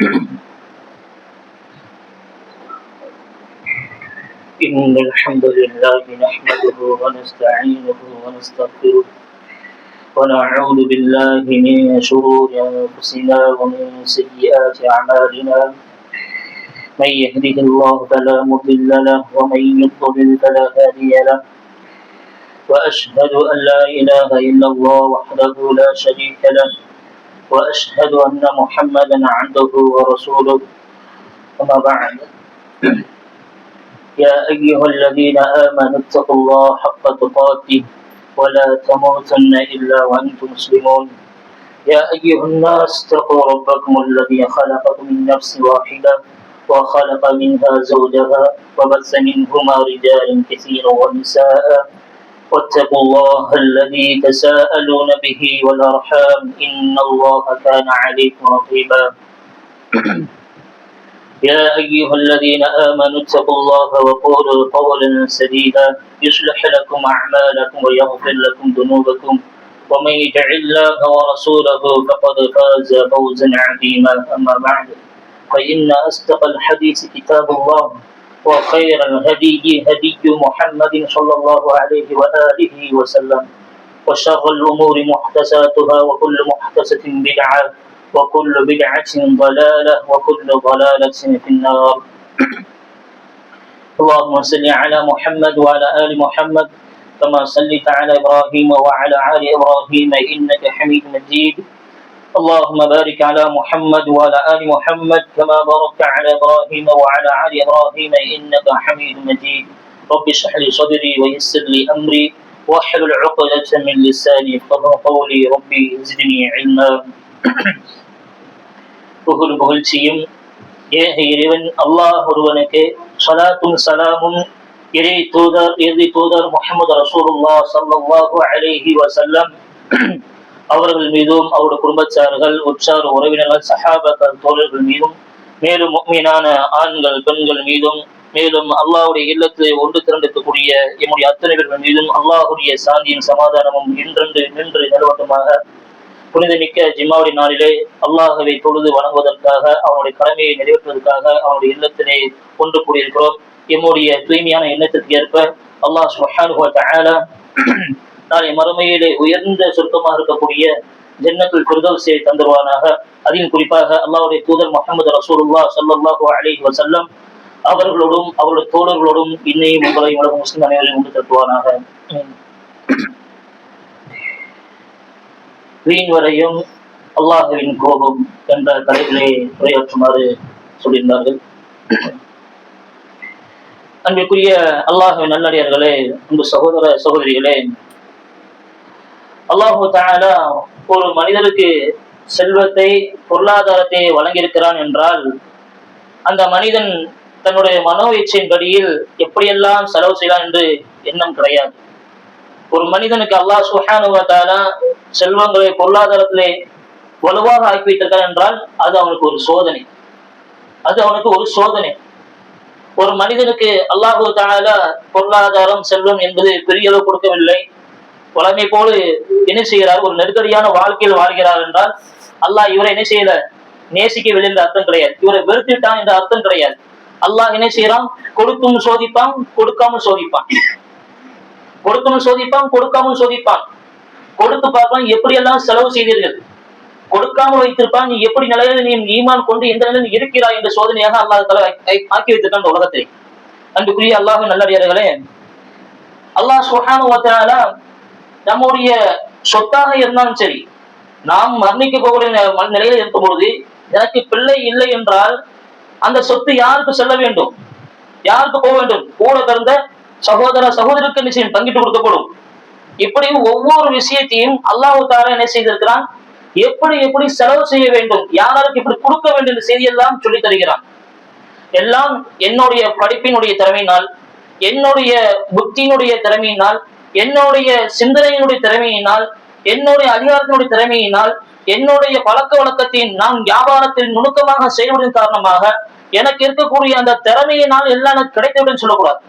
إن الحمد لله نحمده ونستعينه ونستغفره ونعوذ بالله من شرور أنفسنا ومن سيئات أعمالنا. من يهده الله فلا مضل له ومن يضلل فلا هادي له. وأشهد أن لا إله إلا الله وحده لا شريك له وأشهد أن محمدا عبده ورسوله. أما بعد، يا أيها الذين آمنوا اتقوا الله حق تقاته ولا تموتن إلا وأنتم مسلمون. يا أيها الناس اتقوا ربكم الذي خلقكم من نفس واحدة وخلق منها زوجها وبث منهما رجالا كثيرا ونساء. واتقوا الله الذي تساءلون به والأرحام إن الله كان عليكم رقيبا. يا أيها الذين آمنوا اتقوا الله وقولوا قولا سديدا يصلح لكم أعمالكم ويغفر لكم ذنوبكم ومن يطع الله ورسوله فقد فاز فوزا عظيما. أما بعد، فإن أصدق الحديث كتاب الله وخير الهدي هدي محمد صلى الله عليه وآله وسلم وشر الأمور محدثاتها وكل محدثة بدعة وكل بدعة ضلالة وكل ضلالة في النار. اللهم صل على محمد وعلى آل محمد كما صليت على إبراهيم وعلى آل إبراهيم إنك حميد مجيد. اللهم بارك على محمد وعلى آل محمد كما باركت على إبراهيم وعلى آل إبراهيم إنك حميد مجيد. رب اشرح لي صدري ويسر لي أمري واحلل عقدة من لساني يفقهوا قولي. ربي زدني علما. புகழ் புகழ்ச்சியும் ஏக இறைவன் அல்லாஹ் ஒருவனுக்கு ஸலாத்தும் சலாமும் இறுதி தூதர் முஹம்மது ரசூலுல்லாஹ் ஸல்லல்லாஹு அலைஹி வஸல்லம் அவர்கள் மீதும் அவருடைய குடும்பத்தார்கள் உற்றார் உறவினர்கள் சஹாபாக்கள் தோழர்கள் மீதும் மேலும் முஃமினான ஆண்கள் பெண்கள் மீதும் மேலும் அல்லாஹ்வுடைய இல்லத்தில் ஒன்று திரண்டிருக்கக்கூடிய எம்முடைய அத்தனை பேர்கள் மீதும் அல்லாஹ்வுடைய சாந்தியும் சமாதானமும் நின்று நிலவட்டமாக புனிதமிக்க ஜிம்மாவுடைய நாளிலே அல்லாஹ்வை தொழுது வணங்குவதற்காக அவனுடைய கடமையை நிறைவேற்றுவதற்காக அவனுடைய இல்லத்திலே ஒன்று கூடியிருக்கிறோம். எம்முடைய தூய்மையான எண்ணத்திற்கு ஏற்ப அல்லாஹ் சுப்ஹானஹு வ தஆலா நாளை மறுமையிலே உயர்ந்த சொர்க்கமாக இருக்கக்கூடிய ஜன்னத்துல் ஃபிர்தௌஸை தந்துருவானாக. அதிலும் குறிப்பாக அல்லாஹ்வுடைய தூதர் முஹம்மது ரசூலுல்லாஹ் ஸல்லல்லாஹு அலைஹி வஸல்லம் அவர்களோடும் அவருடைய தோழர்களோடும் இன்னையும் உங்களை உலக முஸ்லிம் அனைவரையும் ஒன்று தட்டுவானாக. வீண் வரையும் அல்லாஹ்வின் கோபம் என்ற தலைப்பிலே உரையாற்றுமாறு சொல்லியிருந்தார்கள். அன்பிற்குரிய அல்லாஹ்வின் நல்லடியார்களே, அன்பு சகோதர சகோதரிகளே, அல்லாஹு தஆலா ஒரு மனிதனுக்கு செல்வத்தை பொருளாதாரத்தை வழங்கியிருக்கிறான் என்றால் அந்த மனிதன் தன்னுடைய மனோ இச்சையின்படியில் எப்படியெல்லாம் செலவு செய்யலாம் என்று எண்ணம் கிடையாது. ஒரு மனிதனுக்கு அல்லாஹ் சுப்ஹானஹு வ தஆலா செல்வங்களை பொருளாதாரத்திலே வலுவாக ஆக்கி வைத்திருக்கிறார் என்றால் அது அவனுக்கு ஒரு சோதனை. ஒரு மனிதனுக்கு அல்லாஹு தஆலா பொருளாதாரம் செல்வம் என்பது பெரிய அளவு கொடுக்கவில்லை. வளமை போல என்ன செய்கிறார், ஒரு நெருக்கடியான வாழ்க்கையில் வாழ்கிறார் என்றால் அல்லாஹ் இவரை என்ன செய்யல, நேசிக்கவில்லை என்ற அர்த்தம் கிடையாது, இவரை வெறுத்துட்டான் என்ற அர்த்தம் கிடையாது. அல்லாஹ் என்ன செய்யறான், கொடுத்தும் சோதிப்பான் கொடுக்காமல் சோதிப்பான், கொடுக்காமல் சோதிப்பான். கொடுத்து பார்ப்பான் எப்படி எல்லாம் செலவு செய்தீர்கள், கொடுக்காமல் வைத்திருப்பான் நீ எப்படி நிலையில நீ ஈமான் கொண்டு எந்த நிலையில் இருக்கிறாய் என்ற சோதனையாக அல்லாஹ் தஆலா ஆக்கி வைத்திருக்கான் இந்த உலகத்தை. அன்புக்குரிய அல்லாஹ்வின் நல்லடியார்களே, அல்லாஹ் சுப்ஹானஹு வ தஆலா நம்முடைய சொத்தாக இருந்தாலும் சரி, நாம் மரணிக்க போகிற நிலையில இருக்கும் பொழுது எனக்கு பிள்ளை இல்லை என்றால் அந்த சொத்து யாருக்கு செல்ல வேண்டும், யாருக்கு போக வேண்டும், கூட பிறந்த சகோதர சகோதரிக்கு நிச்சயம் பங்கிட்டு கொடுக்கப்படும். இப்படி ஒவ்வொரு விஷயத்தையும் அல்லாஹ் தஆலா என்ன செய்திருக்கிறான், எப்படி எப்படி செலவு செய்ய வேண்டும், யாருக்கு இப்படி கொடுக்க வேண்டும் என்ற செய்தியெல்லாம் சொல்லி தருகிறான். எல்லாம் என்னுடைய படிப்பினுடைய திறமையினால், என்னுடைய புத்தியினுடைய திறமையினால், என்னுடைய சிந்தனையினுடைய திறமையினால், என்னுடைய அதிகாரத்தினுடைய திறமையினால், என்னுடைய பழக்க வழக்கத்தின் நான் வியாபாரத்தில் நுணுக்கமாக செயல்படுவதன் காரணமாக எனக்கு இருக்கக்கூடிய அந்த திறமையினால் எல்லாம் எனக்கு கிடைத்தவில்லைன்னு சொல்லக்கூடாது.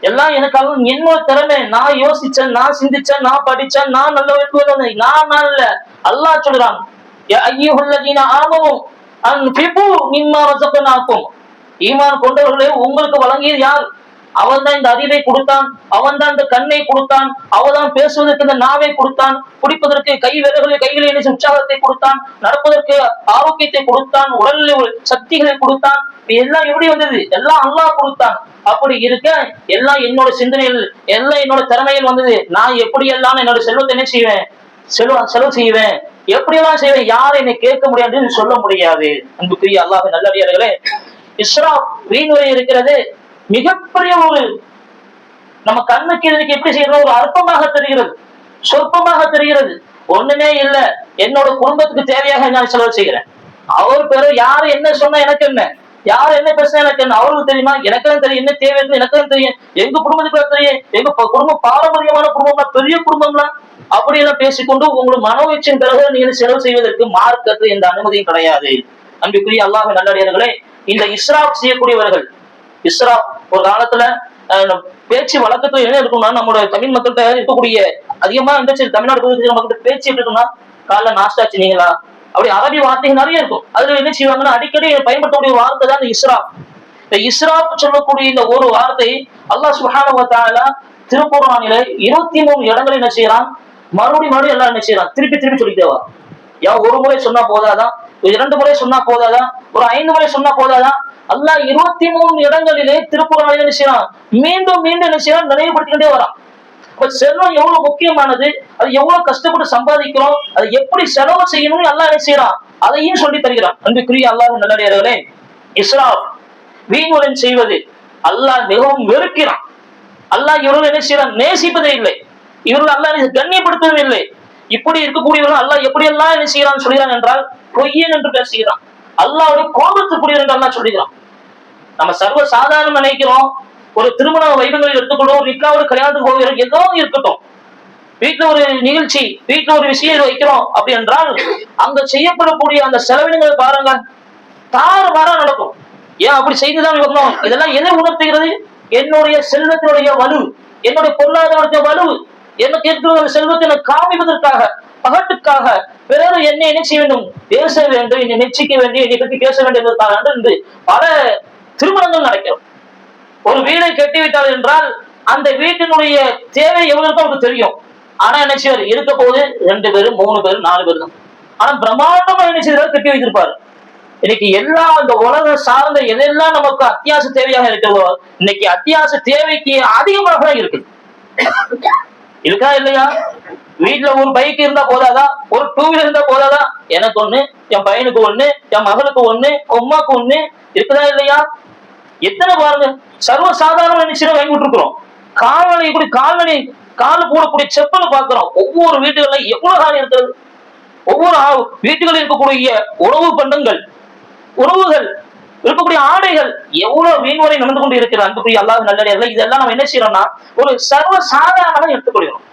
எல்லாம் எனக்காக என்னோட திறமை, நான் யோசிச்சேன், நான் சிந்திச்சேன், நான் படிச்சேன், நான் நல்ல நான் இல்ல. அல்லாஹ் சொல்றான், யா அய்யுஹல்லதீன ஆமனூ அன்ஃபிகு மிம்மா ரஸக்னாக்கும், ஈமான் கொண்டவர்களே உங்களுக்கு வழங்கியது யார்? அவன் தான் இந்த அறிவை கொடுத்தான், அவன் தான் இந்த கண்ணை கொடுத்தான், அவன் தான் பேசுவதற்கு இந்த நாவை கொடுத்தான், குடிப்பதற்கு கைகளை உற்சாகத்தை கொடுத்தான், நடப்பதற்கு ஆரோக்கியத்தை கொடுத்தான், உடலில் சக்திகளை கொடுத்தான். எல்லாம் எப்படி வந்தது? எல்லாம் அல்லாஹ் கொடுத்தான். அப்படி இருக்க எல்லாம் என்னோட சிந்தனையில், எல்லாம் என்னோட திறமையில் வந்தது. நான் எப்படி எல்லாம் என்னோட செல்வத்தை என்ன செய்வேன்? செலவு செய்வேன், எப்படியெல்லாம் செய்வேன், யாரும் என்னை கேட்க முடியாது, சொல்ல முடியாது. அன்புக்குரிய அல்லாஹ் நல்லடியார்களே, இஸ்ராப் வீண்முறை இருக்கிறது மிகப்பெரிய ஒரு நம்ம கண்ணுக்கு இதுக்கு எப்படி செய்யறது ஒரு அற்பமாக தெரிகிறது, சொற்பமாக தெரிகிறது. ஒண்ணுமே இல்ல, என்னோட குடும்பத்துக்கு தேவையாக நான் செலவு செய்கிறேன். அவர் பேரு யாரு என்ன சொன்னா எனக்கு என்ன, யாரு என்ன பேசுனா எனக்கு என்ன, அவருக்கு தெரியுமா? எனக்கு தான் தெரியும் என்ன தேவை, எனக்கு தான் தெரியும். எங்க குடும்பத்துக்கு தெரியும், எங்க குடும்பம் பாரம்பரியமான குடும்பம்லாம், பெரிய குடும்பம்லாம். அப்படியெல்லாம் பேசிக்கொண்டு உங்களுக்கு மனோவீச்சின் பிறகு நீங்க செலவு செய்வதற்கு மார்க்கத்தில் எந்த அனுமதியும் கிடையாது. அன்புக்குரிய அல்லாஹ் நல்லடியார்களே, இந்த இஸ்ராப் செய்யக்கூடியவர்கள், இஸ்ராப் ஒரு காலத்துல பேச்சு வழக்கத்துல என்ன இருக்கும்னா, நம்மளோட தமிழ் மக்கள்கிட்ட இருக்கக்கூடிய அதிகமா இருந்துச்சு, தமிழ்நாடு பகுதியில் மக்கள்கிட்ட பேச்சு எப்படி இருக்குன்னா, காலைல நாஸ்டா ஆச்சுங்களா, அப்படி அரபி வார்த்தைகள் நிறைய இருக்கும். அதுல என்ன செய்வாங்கன்னா, அடிக்கடி பயன்படுத்தக்கூடிய வார்த்தை தான் இந்த இஸ்ராப். இந்த இஸ்ராப் சொல்லக்கூடிய இந்த ஒரு வார்த்தை அல்லாஹ் சுப்ஹானஹு வ தஆலா திருக்குர்ஆனில 23 இடங்களை என்ன செய்யறான், மறுபடியும் எல்லாம் என்ன செய்யறான், திருப்பி சொல்லிட்டே வா. ஒரு முறை சொன்னா போதாதான், 2 முறை சொன்னா போதாதான், ஒரு 5 முறை சொன்னா போதாதான், அல்லாஹ் 23 இடங்களிலே திருக்குர்ஆனில் என்ன செய்யறான், மீண்டும் என்ன செய்யறான், நினைவுபடுத்திக்கிட்டே வரான். அப்ப செல்வம் எவ்வளவு முக்கியமானது, அது எவ்வளவு கஷ்டப்பட்டு சம்பாதிக்கிறோம், அது எப்படி செலவு செய்யணும்னு அல்லாஹ் என்ன செய்யறான், அதையும் சொல்லி தருகிறான். அன்புக்குரிய அல்லாஹ் நல்லடியார்களே, இஸ்ராப் வீண்வரை செய்வது அல்லாஹ் மிகவும் வெறுக்கிறான். அல்லாஹ் இவர்கள் என்ன செய்யறான், நேசிப்பதே இல்லை, இவர்கள் அல்லாஹ் கண்ணியப்படுத்தவே இல்லை. இப்படி இருக்கக்கூடியவர்கள் அல்லாஹ் எப்படி எல்லாம் என்ன செய்யறான்னு சொல்கிறான் என்றால், பொய்யன் என்று பேசுகிறான், அல்லாஹ்வுடைய கோபத்துக்குரியவர் என்று அல்லாஹ் சொல்கிறான். நம்ம சர்வ சாதாரணம் நினைக்கிறோம், ஒரு திருமண வைபவங்களில் எடுத்துக்கொள்வோம், நிக்காவோட கல்யாணத்துக்கு போகிறோம், ஏதோ இருக்கட்டும், வீட்டுல ஒரு நிகழ்ச்சி, வீட்டுல ஒரு விஷயம் வைக்கிறோம் அப்படி என்றால், அங்க செய்யப்படக்கூடிய அந்த செலவினங்களை பாருங்க, தாறுமாறா நடக்கும். ஏன் அப்படி செய்துதான் இருக்கணும்? இதெல்லாம் எதை உணர்த்துகிறது? என்னுடைய செல்வத்தினுடைய வலு, என்னுடைய பொருளாதாரத்தின் வலு, எனக்கு இருக்கிற செல்வத்தை எனக்கு காமிப்பதற்காக, பகட்டுக்காக பிறர் என்னை என்ன செய்ய வேண்டும், பேச வேண்டும், என்னை மெச்சிக்க வேண்டும், என்னை பற்றி பேச வேண்டியதற்காக என்று பல திருமணங்கள் நடக்கும். ஒரு வீடை கட்டிவிட்டார் என்றால் அந்த வீட்டினுடைய தேவை எவ்வளவு அவருக்கு தெரியும். ஆனா என்ன செய்வார், இருக்க போது 2 பேரும் 3 பேரும் 4 பேர் தான். ஆனா பிரம்மாண்டமா என்ன செய்வார், கட்டி வைத்திருப்பாரு. இன்னைக்கு எல்லா அந்த உலகம் சார்ந்த எதெல்லாம் நமக்கு அத்தியாவசிய தேவையாக இருக்கிறதோ, இன்னைக்கு அத்தியாவசிய தேவைக்கு அதிகமாக இருக்குது. இருக்கா இல்லையா? வீட்டுல ஒரு பைக் இருந்தா போதாதா, ஒரு 2 வீலர் இருந்தா போதாதா? எனக்கு ஒண்ணு, என் பையனுக்கு ஒண்ணு, என் மகளுக்கு ஒண்ணு, அம்மாக்கு ஒண்ணு, இருக்குதா இல்லையா? எத்தனை பாருங்க, சர்வ சாதாரண நிச்சயம் வாங்கி விட்டுருக்கிறோம். கால்நடை இப்படி கால் போடக்கூடிய செப்பலை பாக்குறோம். ஒவ்வொரு வீட்டுகள்ல எவ்வளவு காலம் இருக்கிறது, ஒவ்வொரு வீட்டுகளில் இருக்கக்கூடிய உணவு பண்டங்கள், உறவுகள், இருக்கக்கூடிய ஆடைகள், எவ்வளவு வீண்வரை நடந்து கொண்டு இருக்கிற அன்புக்குரிய அல்லாஹ் நல்லடியார்களே, இதெல்லாம் நம்ம என்ன செய்யறோம்னா ஒரு சர்வ சாதாரணமாக எடுத்துக்கொள்கிறோம்.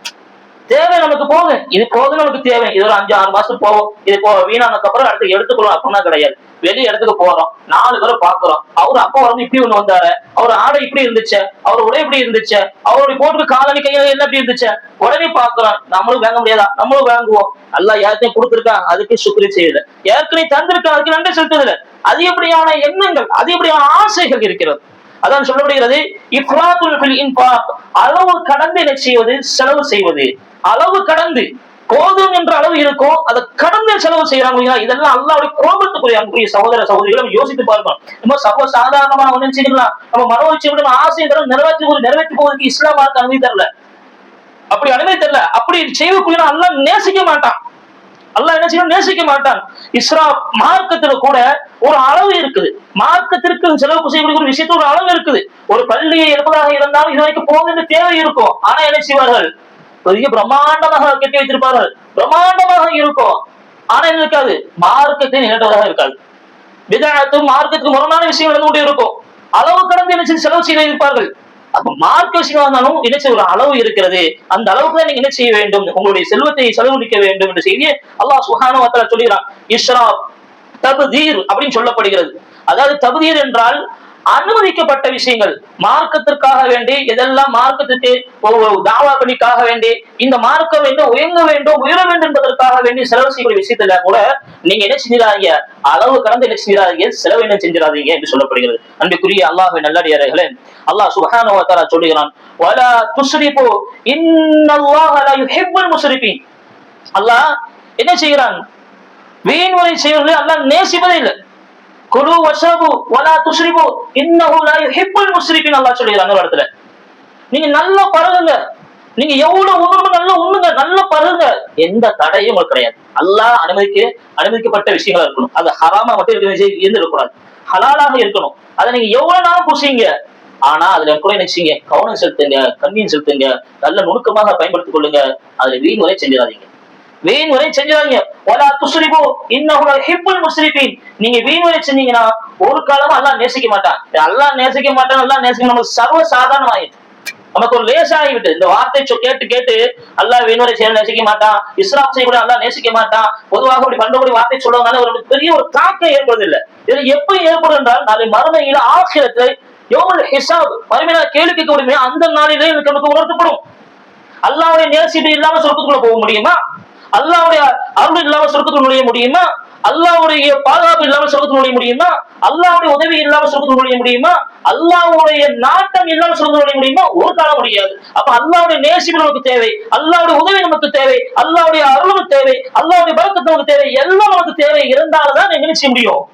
தேவை நமக்கு போகும், இது போதும், நமக்கு தேவை, இது ஒரு 5-6 மாசம் போகும், இது வீணானதுக்கு அப்புறம் அடுத்து எடுத்துக்கணும் அப்படின்னா கிடையாது. வெளிய இடத்துக்கு போறோம், 4 பேரை பாக்குறோம், அவரு அப்பா வந்து இப்படி ஒண்ணு வந்தாரு, அவர் ஆடை இப்படி இருந்துச்சு, அவர் உடை இப்படி இருந்துச்சு, அவருடைய போட்டு காலனி கையில என்ன இப்படி இருந்துச்சு, உடனே பாக்குறோம். நம்மளும் வாங்க முடியாதா? நம்மளும் வாங்குவோம். அல்லாஹ் யாருக்கையும் கொடுத்திருக்கான், அதுக்கு சுக்ரி செய்யல, ஏற்கனவே தந்திருக்கான், அதுக்கு நன்றி செலுத்துதல. அதிகப்படியான எண்ணங்கள், அதிகப்படியான ஆசைகள் இருக்கிறது. அதான் சொல்லப்படுகிறது, இஃப்ராத்துல் ஃபில் இன்ஃபாக், அளவு கடந்து என்ன செய்வது, செலவு செய்வது. அளவு கடந்து, போதும் என்ற அளவு இருக்கும், அதை கடந்து செலவு செய்யறாங்க. இதெல்லாம் அல்லாஹ்வுடைய கோபத்துக்குரிய சகோதர சகோதரிகளை யோசித்து பார்க்கணும். நம்ம சர்வ சாதாரணமான ஒண்ணு செய்யலாம், நம்ம மனோச்சி ஆசை நிறைவேற்றி போவதற்கு இஸ்லாம் அனுமதி தரல, அப்படி அனுமதி தரல. அப்படி செய்யக்கூடிய அல்லாஹ் நேசிக்க மாட்டான், அல்லாஹ் என்ன செய்யணும், நேசிக்க மாட்டான். இஸ்ராப் மார்க்கத்துல கூட ஒரு அளவு இருக்குது, மார்க்கத்திற்கு செலவு செய்யக்கூடிய ஒரு விஷயத்துல ஒரு அளவு இருக்குது. ஒரு பள்ளியை எடுப்பதாக இருந்தாலும் இது வரைக்கும் போகின்ற தேவை இருக்கும். ஆனா என்ன செய்வார்கள், பெரிய பிரம்மாண்டமாக கட்டி வைத்திருப்பார்கள், பிரம்மாண்டமாக இருக்கும். ஆனா என்ன இருக்காது, மார்க்கத்தை நிகழ்வதாக இருக்காது. விதத்தும் மார்க்கத்துக்கு முரணான விஷயம் நடந்து கொண்டே இருக்கும். அளவு கடந்து என்ன செய்து செலவு செய்து இருப்பார்கள். அப்ப மார்க்க விஷயம் இருந்தாலும் என்ன செய்ய ஒரு அளவு இருக்கிறது, அந்த அளவுக்கு தான் நீங்க என்ன செய்ய வேண்டும், உங்களுடைய செல்வத்தை செலவழிக்க வேண்டும் என்ற செய்தியை அல்லாஹ் சுப்ஹானஹு வ தஆலா சொல்கிறான். இஸ்ராப் தப்தீர் அப்படின்னு சொல்லப்படுகிறது. அதாவது தப்தீர் என்றால் அனுமதிக்கப்பட்ட விஷயங்கள், மார்க்கத்திற்காக வேண்டி எதெல்லாம் மார்க்கத்துக்கு தாவா பணிக்காக வேண்டி இந்த மார்க்கம் வேண்டும் உயர்ந்த வேண்டும் உயர வேண்டும் என்பதற்காக வேண்டி செலவு செய்யக்கூடிய விஷயத்துல கூட நீங்க என்ன செஞ்சிடாதீங்க, அளவு கடந்து என்ன செஞ்சிடாதீங்க, செலவு என்ன செஞ்சிடாதீங்க என்று சொல்லப்படுகிறது. அன்புக்குரிய அல்லாஹ்வின் நல்லடியார்களே, அல்லாஹ் சுப்ஹானஹு வ தஆலா சொல்லுகிறான், வலா துஸ்ரிஃபு இன்னல்லாஹ லா யுஹிப்புல் முஸ்ரிஃபீன். அல்லாஹ் என்ன செய்கிறான், வீண்வரை செய்வதை அல்லாஹ் நேசிப்பதே இல்லை. குலு வஷரபு வலா துஸ்ரிஃபு இன்னஹு லா யுஹிப்புல் முஸ்ரிஃபீன் அல்லாஹ் சொல்லுகிறான் அந்த இடத்துல. நீங்க நல்லா பருகுங்க, நீங்க எவ்வளவு உணர்வு நல்லா உண்ணுங்க, நல்லா பருகுங்க, எந்த தடையும் உங்களுக்கு கிடையாது. அல்லாஹ் அனுமதிக்கப்பட்ட விஷயங்களா இருக்கணும். அது ஹராமா மட்டும் இருக்கக்கூடாது, ஹலாலாக இருக்கணும். அதை நீங்க எவ்வளவு நாளும் புசிங்க, ஆனா அதுல கூட என்ன செய்யுங்க, கவனம் செலுத்துங்க, கண்ணியம் செலுத்துங்க, நல்ல நுணுக்கமாக பயன்படுத்திக் கொள்ளுங்க. அதுல வீண் வரை செஞ்சிடாதீங்க, வீண் வரை செஞ்சிடாதீங்க. வலா துஸ்ரிஃபு இன்னஹு லா யுஹிப்புல் முஸ்ரிஃபீன். நீங்க வீண் வரை செஞ்சீங்கன்னா ஒரு காலமும் அல்லாஹ் நேசிக்க மாட்டான். அல்லாஹ் நேசிக்க மாட்டான், அல்லாஹ் நேசிக்க நமக்கு சர்வ சாதாரணம் ஆயிடுச்சு, நமக்கு ஒரு லேசாகிவிட்டு. இந்த வார்த்தை கேட்டு கேட்டு அல்லாஹ் வீண்வரை செய்ய நேசிக்க மாட்டான், இஸ்ராப் செய்யக்கூடிய அல்லாஹ் நேசிக்க மாட்டான், பொதுவாக அப்படி பண்றபடி வார்த்தை சொல்றதுனால ஒரு பெரிய ஒரு தாக்கம் ஏற்படுவதில்லை. இது எப்படி ஏற்படும் என்றால், நாளை மறுமையில ஆகிரத்தில் யௌமுல் ஹிசாப், மறுமையில கேள்வி கேட்கக்கூடிய அந்த நாளிலே நமக்கு உணர்த்தப்படும். அல்லாஹ்வுடைய நேசிப்பு இல்லாம சொர்க்கத்துக்குள்ள போக முடியுமா? அல்லாஹ்வுடைய அருள் இல்லாம சொர்க்கத்துக்குள்ள நுழைய முடியுமா? அல்லாஹ்வுடைய பாதுகாப்பு இல்லாம சொர்க்கத்துக்குள்ள நுழைய முடியுமா? அல்லாஹ்வுடைய உதவி இல்லாம சொர்க்கத்துக்குள்ள நுழைய முடியுமா? அல்லாஹ்வுடைய நாட்டம் இல்லாம சொர்க்கத்துக்குள்ள நுழைய முடியுமா? ஒரு காலம் முடியாது. அப்ப அல்லாஹ்வுடைய நேசிப்பு நமக்கு தேவை, அல்லாஹ்வுடைய உதவி நமக்கு தேவை, அல்லாஹ்வுடைய அருள் தேவை, அல்லாஹ்வுடைய பரக்கத்து நமக்கு தேவை, எல்லாம் நமக்கு தேவை இருந்தால்தான் என்ன செய்ய முடியும்,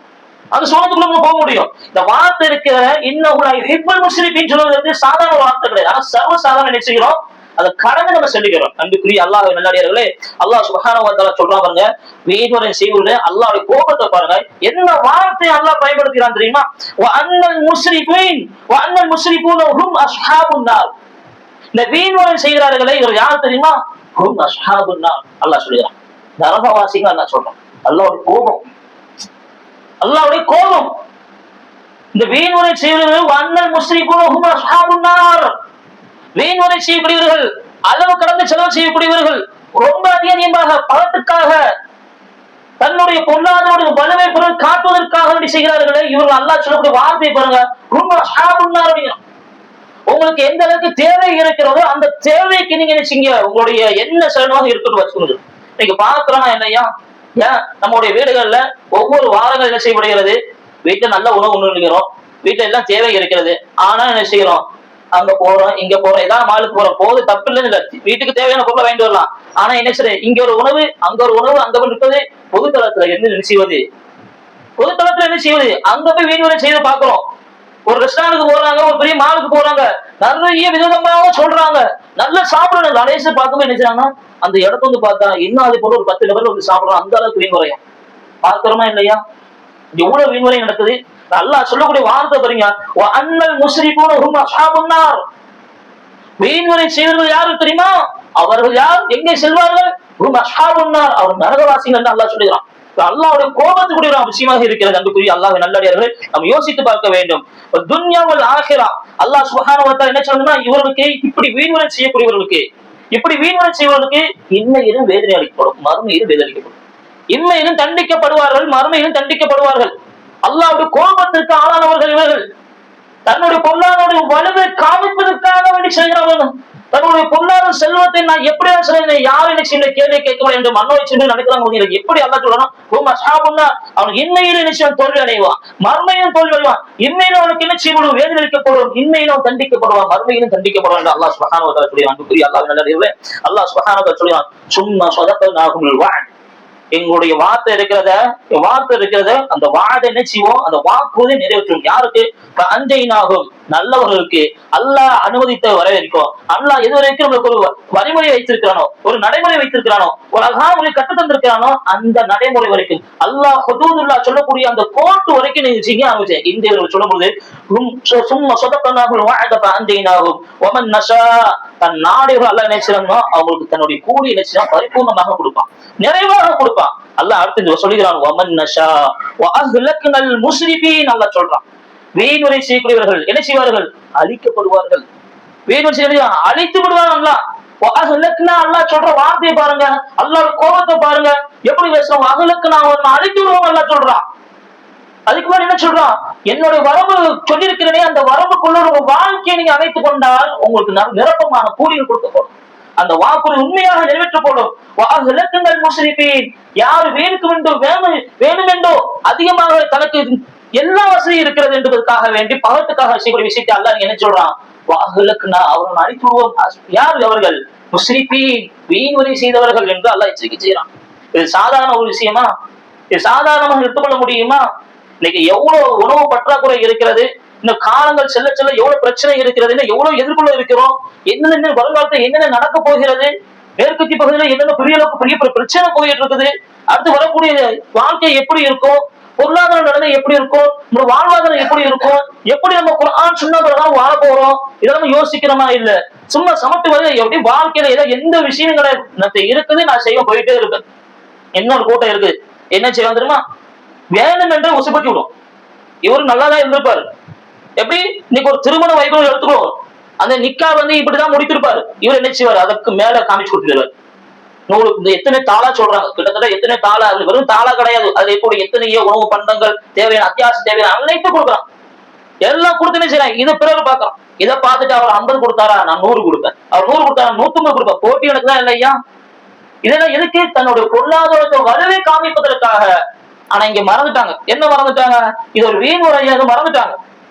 அந்த சொர்க்கத்துக்குள்ள போக முடியும். இந்த வார்த்தை இருக்கிற இன்னஹு லா யுஹிப்புல் முஸ்ரிஃபீன் சொல்றது சாதாரண வார்த்தை கிடையாது. ஆனா சர்வ சாதாரண என்ன செய்கிறோம், அதை கடந்து நம்ம செல்லுகிறோம். அன்புக்குரிய அல்லாஹ்வின் நல்லடியார்களே, அல்லாஹ் சுப்ஹானஹு வ தஆலா சொல்றான் பாருங்க, வீண்வரை செய்வதிலே அல்லாஹ்வுடைய கோபத்தை பாருங்க. என்ன வார்த்தை அல்லாஹ் பயன்படுத்துகிறான் தெரியுமா? வ அன்னல் முஸ்ரிஃபீன் வ அன்னல் முஸ்ரிஃபூன ஹும் அஸ்ஹாபுன் நார். இந்த வீண்வரை செய்கிறார்களே இவர் யார் தெரியுமா? ஹும் அஸ்ஹாபுன் நார் அல்லாஹ் சொல்றான். நரகவாசிகள் அல்லாஹ் சொல்றான். அல்லாஹ்வுடைய கோபம், அல்லாஹ்வுடைய கோபம். இந்த வீண்வரை செய்கிறவர்கள் வ அன்னல் முஸ்ரிஃபூன ஹும் அஸ்ஹாபுன் நார். வீண்வரை செய்யக்கூடியவர்கள், அளவு கடந்து செலவு செய்யக்கூடியவர்கள், ரொம்ப அதிகமாக பணத்துக்காக தன்னுடைய பொருளாதார வலுவை பொருள் காட்டுவதற்காக வேண்டி செய்கிறார்களே இவர்கள் அல்லாஹ் சொல்லக்கூடிய வார்த்தை பாருங்க, ரொம்ப அஸ்ஹாபுன்னார். உங்களுக்கு எந்த அளவுக்கு தேவை இருக்கிறதோ அந்த தேவைக்கு நீங்க என்ன செய்யுங்க, உங்களுடைய என்ன செலவாக இருக்கட்டும் வச்சுக்கோங்க. நீங்க பாக்குறோம்னா என்னையா, ஏன் நம்முடைய வீடுகள்ல ஒவ்வொரு வாரங்கள் என்ன செய்யப்படுகிறது, வீட்டுல நல்ல உணவு உண்ணுகிறோம், வீட்டுல எல்லாம் தேவை இருக்கிறது, ஆனா என்ன செய்யறோம், அங்க போறோம் இங்க போறோம், ஏதாவது மாலுக்கு போறோம், போது தப்பு இல்லைன்னு வீட்டுக்கு தேவையான பொருளை வாங்கிட்டு வரலாம். ஆனா என்ன செய்ய, இங்க ஒரு உணவு அங்க ஒரு உணவு, அங்க இருப்பது பொதுத்தளத்துல என்ன செய்வது, பொதுத்தளத்துல என்ன செய்வது, அங்க போய் வீண்வரை செய்து பாக்குறோம். ஒரு ரெஸ்டாரண்ட்டுக்கு போறாங்க, ஒரு பெரிய மாலுக்கு போறாங்க, நிறைய விதமாக சொல்றாங்க, நல்லா சாப்பிடணும். கடைசி பார்க்கும்போது என்ன செய்யறாங்க, அந்த இடத்த வந்து பார்த்தா இன்னும் அது போல ஒரு 10 நபர் வந்து சாப்பிடறோம், அந்த அளவுக்கு வீண்வரையும் பார்க்கிறோமா இல்லையா? எவ்வளவு வீண்வரை நடக்குது. அல்லாஹ் சொல்லக்கூடிய வார்த்தை பாருங்க, வ அன்னல் முஸ்ரிஃபூன ஹும் அஸ்ஹாபுன் நார். வீண்வரை செய்வர்கள் யாரு தெரியுமா? அவர்கள் யார், எங்கே செல்வார்கள்? ஹும் அஸ்ஹாபுன் நார், அவர் நரகவாசிகள் என்று அல்லாஹ் சொல்லுகிறான். அல்லாஹ்வுடைய கோபத்துக்குரிய ஒரு விஷயமாக இருக்கிறது. அன்புக்குரிய அல்லாஹ்வின் நல்லடியார்களே, நாம் யோசித்து பார்க்க வேண்டும். துன்யா வல் ஆகிரா, அல்லாஹ் சுப்ஹானஹு வ தஆலா என்ன சொல்றாருன்னா, இவர்களுக்கு இப்படி வீண்வரை செய்யக்கூடியவர்களுக்கு, இப்படி வீண்வரை செய்வர்களுக்கு இன்மையிலும் வேதனை அளிக்கப்படும், மறுமையிலும் வேதனை அளிக்கப்படும். இன்மையிலும் தண்டிக்கப்படுவார்கள், மறுமையிலும் தண்டிக்கப்படுவார்கள். அல்லாஹ்வுடைய கோபத்திற்கு ஆளானவர்கள் இவர்கள். தன்னுடைய பொருளாதார வலுவை காமிப்பதற்காக வேண்டி செய்கிறவர்கள். தன்னுடைய பொருளாதார செல்வத்தை நான் எப்படியா சொல்ல, யாரும் என்ன செய்ய கேள்வி கேட்க என்று மன்னோய் சென்று நடக்கிறாங்க. எப்படி அல்லாஹ் சொல்றான், அவன் இன்மையில நிச்சயம் தோல்வி அடைவான், மறுமையிலும் தோல்வி அடைவான். இன்மையில அவனுக்கு என்ன செய்யப்படும், வேதனை அளிக்கப்படும், இன்மையிலும் தண்டிக்கப்படுவான், மறுமையிலும் தண்டிக்கப்படுவான் என்று அல்லாஹ் சுப்ஹானஹு வ தஆலா சொல்றான். அன்புக்குரிய அல்லாஹ்வின் நல்லடியார்களே, அல்லாஹ் சுப்ஹானஹு வ தஆலா சொல்றான், சும்மா ஸதக்னாஹுல் வஅத். எங்களுடைய வார்த்தை இருக்கிறத அந்த வார்த்தை என்ன செய்வோம், அந்த வாக்குறுதியை நிறைவேற்றும். யாருக்கு? அஞ்சைனாகும், நல்லவர்களுக்கு. அல்லாஹ் அனுமதித்த வரவேற்கும். அல்லாஹ் எதுவரைக்கும் நம்மளுக்கு ஒரு வழிமுறை வைத்திருக்கிறானோ, ஒரு நடைமுறை வைத்திருக்கிறானோ, ஒரு அழகான கட்டு தந்திருக்கிறானோ, அந்த நடைமுறை வரைக்கும் அல்லாஹ் ஹுதூதுல்லா சொல்லக்கூடிய அந்த கோட்டு வரைக்கும் நீங்க செய்ய ஆரம்பிச்சேன். இந்தியர்கள் சொல்லும்போது சும்மா சொதப்பனாகும் அஞ்சைனாகும் ஒமன் நஷா, தன் நாடுகள் அல்லாஹ் நினைச்சிருந்தோ அவங்களுக்கு தன்னுடைய கூலி நினைச்சா பரிபூர்ணமாக கொடுப்பான், நிறைவாக கொடுப்பான். அல்லாஹ் அடுத்து சொல்லுகிறான், வமன் நஷா வ அஹ்லக்னல் முஸ்ரிஃபீன். அல்லாஹ் சொல்றான், வீண்வரை செய்யக்கூடியவர்கள் என்ன செய்வார்கள், அழிக்கப்படுவார்கள். வீண்வரை செய்ய அழித்து விடுவார்கள். அல்லாஹ் சொல்ற வார்த்தையை பாருங்க, அல்லாஹ் கோபத்தை பாருங்க, எப்படி பேசுறோம், அஹ்லக்னா அழித்து விடுவாங்க அல்லாஹ் சொல்றான். அதுக்கு முன்னாடி என்ன சொல்றான், என்னுடைய வரம்பு சொல்லியிருக்கிறேனே, அந்த வரம்புக்குள்ள உங்க வாழ்க்கையை நீங்க அமைத்துக் கொண்டால் உங்களுக்கு நிரப்பமான கூலிகள் கொடுக்கப்படும். அந்த வாக்குறுதி உண்மையாக நிறைவேற்றப்படும். விளக்குங்கள் முஸ்லிமீன், யார் வேணுமென்றோ அதிகமாக தனக்கு எல்லா வசதியும் இருக்கிறது என்பதற்காக வேண்டி பகத்துக்காக செய்யக்கூடிய விஷயத்தை அல்லாஹ் என்ன சொல்றான்? வாகுலக்குனா அவர்கள் அழைத்துடுவோம். யார் அவர்கள்? முஸ்லிமீன், வீண்வரை செய்தவர்கள் என்று அல்லாஹ் எச்சரிக்கை செய்யறான். இது சாதாரண ஒரு விஷயமா? இது சாதாரணமாக எடுத்துக்கொள்ள முடியுமா? இன்னைக்கு எவ்வளவு உணவு பற்றாக்குறை இருக்கிறது, இந்த காலங்கள் செல்ல செல்ல எவ்வளவு பிரச்சனை இருக்கிறது, எவ்வளவு எதிர்கொள்ள இருக்கிறோம், என்னென்ன வருங்காலத்தில் என்னென்ன நடக்க போகிறது, மேற்கத்திய பகுதியில் என்னென்ன பெரிய அளவுக்கு பெரிய பிரச்சனை போயிட்டு இருக்குது, அடுத்து வரக்கூடிய வாழ்க்கை எப்படி இருக்கும், பொருளாதார நிலைமை எப்படி இருக்கும், நம்ம வாழ்வாதாரம் எப்படி இருக்கும், எப்படி நம்ம குர்ஆன் சுன்னா பிரகாரம் வாழ போறோம், இதெல்லாம் யோசிக்கிறோமா? இல்ல, சும்மா சமத்து வரை எப்படி வாழ்க்கையில ஏதோ எந்த விஷயங்களை இருக்குது நான் செய்ய போயிட்டே இருக்கேன். என்னோட கூட்டம் இருக்கு, என்ன செய்ய தெரியுமா? வேணும் என்று உசுப்பட்டி விடும். இவரு நல்லாதான் இருந்திருப்பாரு. எப்படி இன்னைக்கு ஒரு திருமண வைபவம் எடுத்துக்கோ, அந்த நிக்கா இப்படிதான் முடித்திருப்பாரு. இவர் என்ன செய்வாரு? அதற்கு மேல காமிச்சு கொடுத்துருவாரு. நூலுக்கு எத்தனை தாளா சொல்றாங்க, கிட்டத்தட்ட எத்தனை தாளா, அது வெறும் தாளா கிடையாது, அது எப்படி எத்தனையோ உணவு பண்டங்கள் தேவையான அத்தியாவசிய தேவையான அனைத்து கொடுக்குறான். எல்லாம் கொடுத்துனே செய்யறாங்க. இதை பிறகு பாக்குறான். இதை பார்த்துட்டு அவர் 50 கொடுத்தாரா, நான் 100 கொடுப்பேன், அவர் 100 கொடுத்தாரா 150 கொடுப்பேன். போட்டி எனக்கு தான் இல்லையா? இதெல்லாம் எதுக்கு? தன்னுடைய பொருளாதாரத்தை வலுவை காமிப்பதற்காக. ஆனா இங்க மறந்துட்டாங்க. என்ன மறந்துட்டாங்க? இது ஒரு வீண் முறையாக மறந்துட்டாங்க.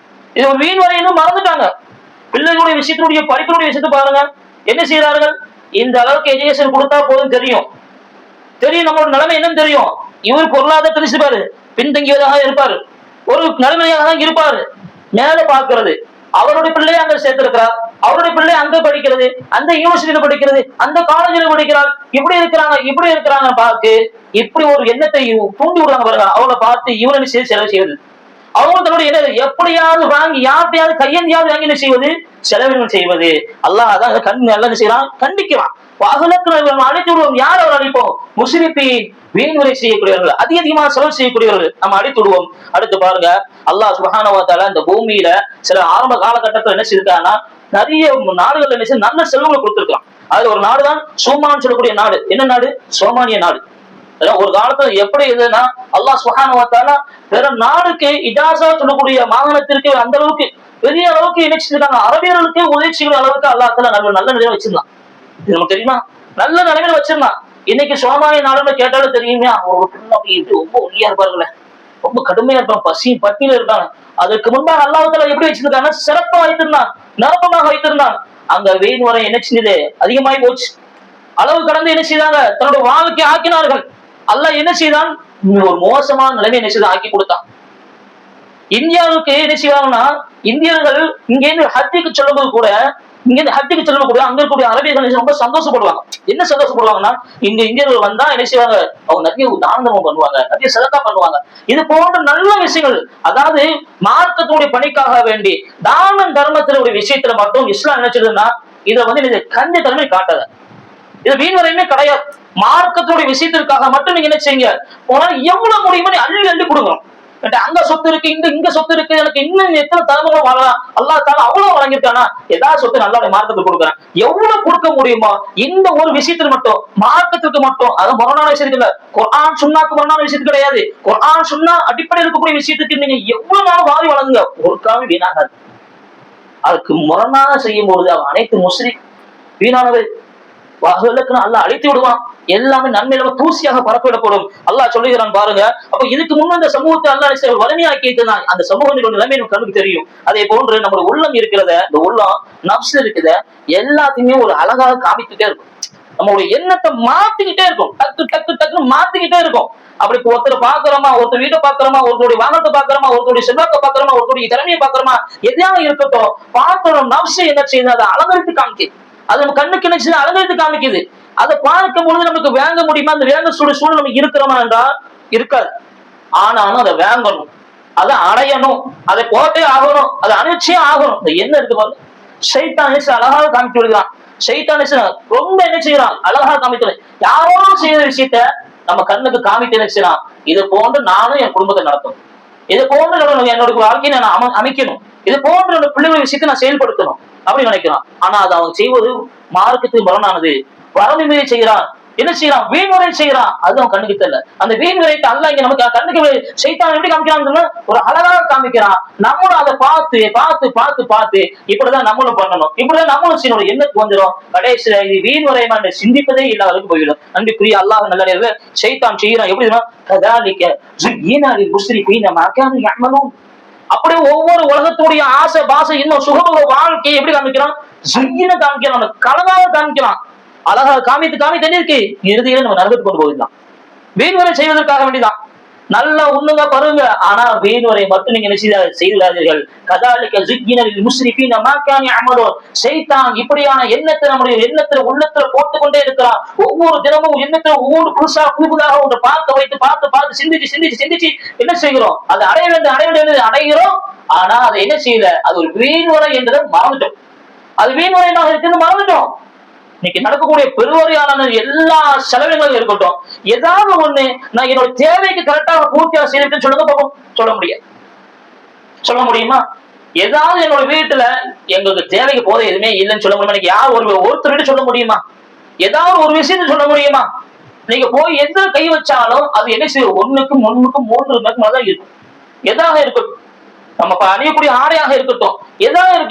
இது ஒரு வீண் வரையும் மறந்துட்டாங்க. பிள்ளைகளுடைய விஷயத்தினுடைய படிப்பினுடைய விஷயத்தை பாருங்க, என்ன செய்யறார்கள்? இந்த அளவுக்கு எஜுகேஷன் கொடுத்தா போதும், தெரியும் நம்மளோட நிலைமை என்னன்னு தெரியும். இவர் பொருளாதார தெரிஞ்சுப்பாரு, பின்தங்கியதாக இருப்பாரு, ஒரு நிலைமையாக தான் இருப்பாரு. மேல பாக்குறது அவருடைய பிள்ளைய அங்க சேர்த்திருக்கிறார், அவருடைய பிள்ளை அங்க படிக்கிறது, அந்த யூனிவர்சிட்டியில படிக்கிறது, அந்த காலேஜில் படிக்கிறார், இப்படி இருக்கிறாங்க பார்த்து இப்படி ஒரு எண்ணத்தை தூண்டி விடுறாங்க பாருங்க. அவளை பார்த்து இவரை செலவு செய்வது, அவங்க தன்னுடைய என்ன எப்படியாவது வாங்கி யார்ட்டையாவது கையெந்தியாவது வாங்கி என்ன செய்வது, செலவினம் செய்வது. அல்லாஹ் அதான் கண் நல்லா செய்யறான், கண்டிக்கிறான். அழைத்து விடுவோம். யார் அவர் அழைப்போம்? முஸ்லிமீன், வீண்முறை செய்யக்கூடியவர்கள், அதிகமாக செலவு செய்யக்கூடியவர்கள் நம்ம அழைத்து விடுவோம். அடுத்து பாருங்க, அல்லாஹ் சுப்ஹானஹு வ தஆலா இந்த பூமியில சில ஆரம்ப காலகட்டத்தில் என்ன செய்திருக்காங்கன்னா, நிறைய நாடுகள் என்ன செய்ய நல்ல செல்வங்களை கொடுத்திருக்கான். அதுல ஒரு நாடுதான் சோமான் சொல்லக்கூடிய நாடு. என்ன நாடு? சோமானிய நாடு. ஒரு காலத்துல எப்படி இருந்ததுன்னா, அல்லாஹ் சுப்ஹானஹு வ தஆலா வேற நாடுக்கு இஜாசா சொல்லக்கூடிய மாகாணத்திற்கு அந்த அளவுக்கு பெரிய அளவுக்கு இணைச்சிருக்காங்க. அரபியர்களுக்கு உதவி செய்கிற அளவுக்கு அல்லாஹ் தஆலா நல்ல நிலையில வச்சிருந்தான். இது நமக்கு தெரியுமா? நல்ல நிலைமையில வச்சிருந்தான். இன்னைக்கு சோமானிய நாடுன்னு கேட்டாலும் தெரியுமே, ரொம்ப ஒல்லியா இருப்பார்களே, ரொம்ப கடுமையா இருப்பாங்க, பசி பட்டியல இருக்காங்க. அதற்கு முன்பாக அல்லாஹ் தஆலா எப்படி வச்சிருக்காங்க? சிறப்பா வைத்திருந்தான், நிரப்பமாக வைத்திருந்தான். அங்க வெயில் வரை என்ன செஞ்சது? அதிகமாகி போச்சு. அளவு கடந்து என்ன செய்தாங்க? தன்னுடைய வாழ்க்கை ஆக்கினார்கள். அல்லாஹ் என்ன செய்தான்? ஒரு மோசமான நிலைமை என்ன செய்தான்? ஆக்கி கொடுத்தான். இந்தியாவுக்கு என்ன செய்வாங்கன்னா, இந்தியர்கள் இங்க இருந்து ஹஜ்ஜுக்கு சொல்லும்போது கூட, அங்க இருக்கக்கூடிய அரபியர்கள் ரொம்ப சந்தோஷப்படுவாங்க. என்ன சந்தோஷப்படுவாங்கன்னா, இங்க இந்தியர்கள் வந்தா என்ன செய்வாங்க? அவங்க நிறைய தானம் பண்ணுவாங்க, நிறைய சதக்கா பண்ணுவாங்க. இது போன்ற நல்ல விஷயங்கள், அதாவது மார்க்கத்துடைய பணிக்காக வேண்டி தானம் தர்மத்தினுடைய விஷயத்துல மட்டும் இஸ்லாம் நினைச்சதுன்னா, இதை கஞ்ச தன்மை காட்டாத, இது வீண் வரையுமே கிடையாது. மார்க்கத்துடைய விஷயத்திற்காக மட்டும் நீங்க என்ன செய்யுங்க, போனா எவ்வளவு முடியுமோ அள்ளி அள்ளி கொடுக்கணும். அங்க சொத்து இருக்கு, இங்க சொத்து இருக்கு, எனக்கு இன்னும் எத்தனை தலைமுறை வாழலாம், அல்லாஹ் தஆலா அவ்வளவு வழங்கியிருக்கானா, ஏதாவது சொத்து நல்லா மார்க்கத்துக்கு கொடுக்குறேன், எவ்வளவு கொடுக்க முடியுமோ இந்த ஒரு விஷயத்துல மட்டும், மார்க்கத்துக்கு மட்டும். அது முரணான விஷயத்துக்கு இல்ல, குர்ஆன் சுன்னாக்கு முரணான விஷயத்து கிடையாது. குர்ஆன் சுன்னா அடிப்படையில் இருக்கக்கூடிய விஷயத்துக்கு நீங்க எவ்வளவு நாள் வாரி வழங்குங்க, ஒரு காலம் வீணாகாது. அதுக்கு முரணாக செய்யும் பொழுது அவன் அனைத்து முஸ்லிம் வீணானது. அல்லாஹ் அழித்து விடுவான். எல்லாமே நன்மையில தூசியாக பரப்பிடப்படும். அல்லாஹ் சொல்லுகிறான் பாருங்க. அப்ப இதுக்கு முன்ன இந்த சமூகத்தை அல்லாஹ் வலிமையாக்கி இருந்தான். அந்த சமூகத்தினுடைய நிலைமை நமக்கு தெரியும். அதே போன்று நம்மளுடைய உள்ளம் இருக்கிறத, இந்த உள்ளம் நப்ஸ் இருக்குத, எல்லாத்தையுமே ஒரு அழகாக காமிக்கிட்டே இருக்கும். நம்மளுடைய எண்ணத்தை மாத்திக்கிட்டே இருக்கும், டக்கு டக்கு டக்குன்னு மாத்திக்கிட்டே இருக்கும். அப்படி ஒருத்தர் பாக்குறோமா, ஒருத்தர் வீட்டை பாக்குறோமா, ஒருத்தருடைய வாகனத்தை பாக்குறோமா, ஒருத்தருடைய செல்வாக்கை பாக்குறோமா, ஒருத்தருடைய திறமையை பாக்குறோமா, எதையாக இருக்கட்டும், பார்க்கிறோம் நப்ஸ் என்ன செய்யுது? அதை அலங்கரித்து காமிக்குது. அது நம்ம கண்ணுக்கு என்ன அலங்கரித்து காமிக்குது. அதை பார்க்கும் பொழுது நமக்கு வேங்க முடியுமா? அந்த வேங்க சூழல் நமக்கு இருக்கிறோமா என்றால் இருக்காது. ஆனாலும் அதை வேங்கணும், அதை அடையணும், அதை போட்டே ஆகணும், அதை அணைச்சே ஆகணும். என்ன இருக்கு பாருங்க, ஷைத்தான் அழகாக காமிச்சு விடுகிறான். ஷைத்தான் ரொம்ப என்ன செய்யறான்? அழகாக காமிக்கிறது. யாரோ செய்யற விஷயத்த நம்ம கண்ணுக்கு காமித்து என்ன செய்யறான்? இது போன்று நானும் என் குடும்பத்தை நடத்தணும், இது போன்று என்னோட வாழ்க்கையை நான் அமைக்கணும், இது போன்ற என்னோட பிள்ளைகள் விஷயத்தை நான் செயல்படுத்தணும் அப்படி நினைக்கிறான். ஆனா அதை அவன் செய்வது மார்க்கத்துக்கு முரணானது, வரம்பு மீறி செய்கிறான். என்ன செய்யறான்? வீண்முறை செய்யறான். அது அவன் கண்ணுக்கு தெரியல. அந்த வீண்முறைக்கு அல்லாஹ் இங்க நமக்கு கண்ணுக்கு சைத்தான் எப்படி காமிக்கிறான்? ஒரு அழகாக காமிக்கிறான். நம்மளும் அதை பார்த்து பார்த்து பார்த்து பார்த்து இப்படிதான் நம்மளும் பண்ணணும், இப்படிதான் நம்மளும் செய்யணும் எண்ணத்துக்கு வந்துடும். கடைசியில இது வீண்முறைமா சிந்திப்பதே இல்லாத அளவுக்கு போயிடும். அன்பிற்குரிய அல்லாஹ் நல்ல சைத்தான் செய்யறான். எப்படி அப்படியே ஒவ்வொரு உலகத்துடைய ஆசை பாசை இன்னும் சுகபோக வாழ்க்கையை எப்படி காமிக்கிறான்? காமிக்கிறான், கலனாக காமிக்கிறான். அழகா காமித்து காமித்து இருக்கு. இறுதியில நம்ம நரகத்துக்கு கொண்டு போயிடலாம். வீண்வரை செய்வதற்காக வேண்டிதான். நல்லா உண்ணுங்க பருங்க, ஆனா வீண்வரை மட்டும் நீங்க செய்துவிடாதீர்கள். கதாலிக்க ஜுக்கினலில் முஸ்ரிஃபீன மா கானு யஅமலூன். ஷைத்தான் இப்படியான எண்ணத்தை நம்முடைய எண்ணத்துல உள்ளத்துல போட்டுக்கொண்டே இருக்கிறான். ஒவ்வொரு தினமும் எண்ணத்துல ஒவ்வொரு புதுசா புதுதாக ஒன்று பார்க்க வைத்து பார்த்து பார்த்து சிந்திச்சு சிந்திச்சு சிந்திச்சு என்ன செய்கிறோம்? அதை அடைய வேண்டிய அடைகிறோம். ஆனா அதை என்ன செய்யல? அது ஒரு வீண்வரை என்றதை மறந்துட்டோம். அது வீண்வரையாக இருக்கிறது மறந்துட்டோம். இன்னைக்கு நடக்கக்கூடிய பெருவரையான எல்லா செலவினங்களும் இருக்கட்டும், ஏதாவது ஒண்ணு நான் என்னோட தேவைக்கு கரெக்டாக பூர்த்தியாக செய்திருக்கேன்னு சொல்லுங்க பாப்போம். சொல்ல முடியாது. சொல்ல முடியுமா? ஏதாவது என்னோட வீட்டுல எங்களுக்கு தேவைக்கு போத எதுவுமே இல்லைன்னு சொல்ல முடியுமா? எனக்கு யார் ஒருத்தர் சொல்ல முடியுமா? ஏதாவது ஒரு விஷயத்தை சொல்ல முடியுமா? நீங்க போய் எந்த கை வச்சாலும் அது என்ன செய்யும்? 1க்கு 3க்கு 3 தான் இருக்கும். எதாக இருக்கட்டும், நம்ம அணியக்கூடிய ஆடையாக இருக்கட்டும்,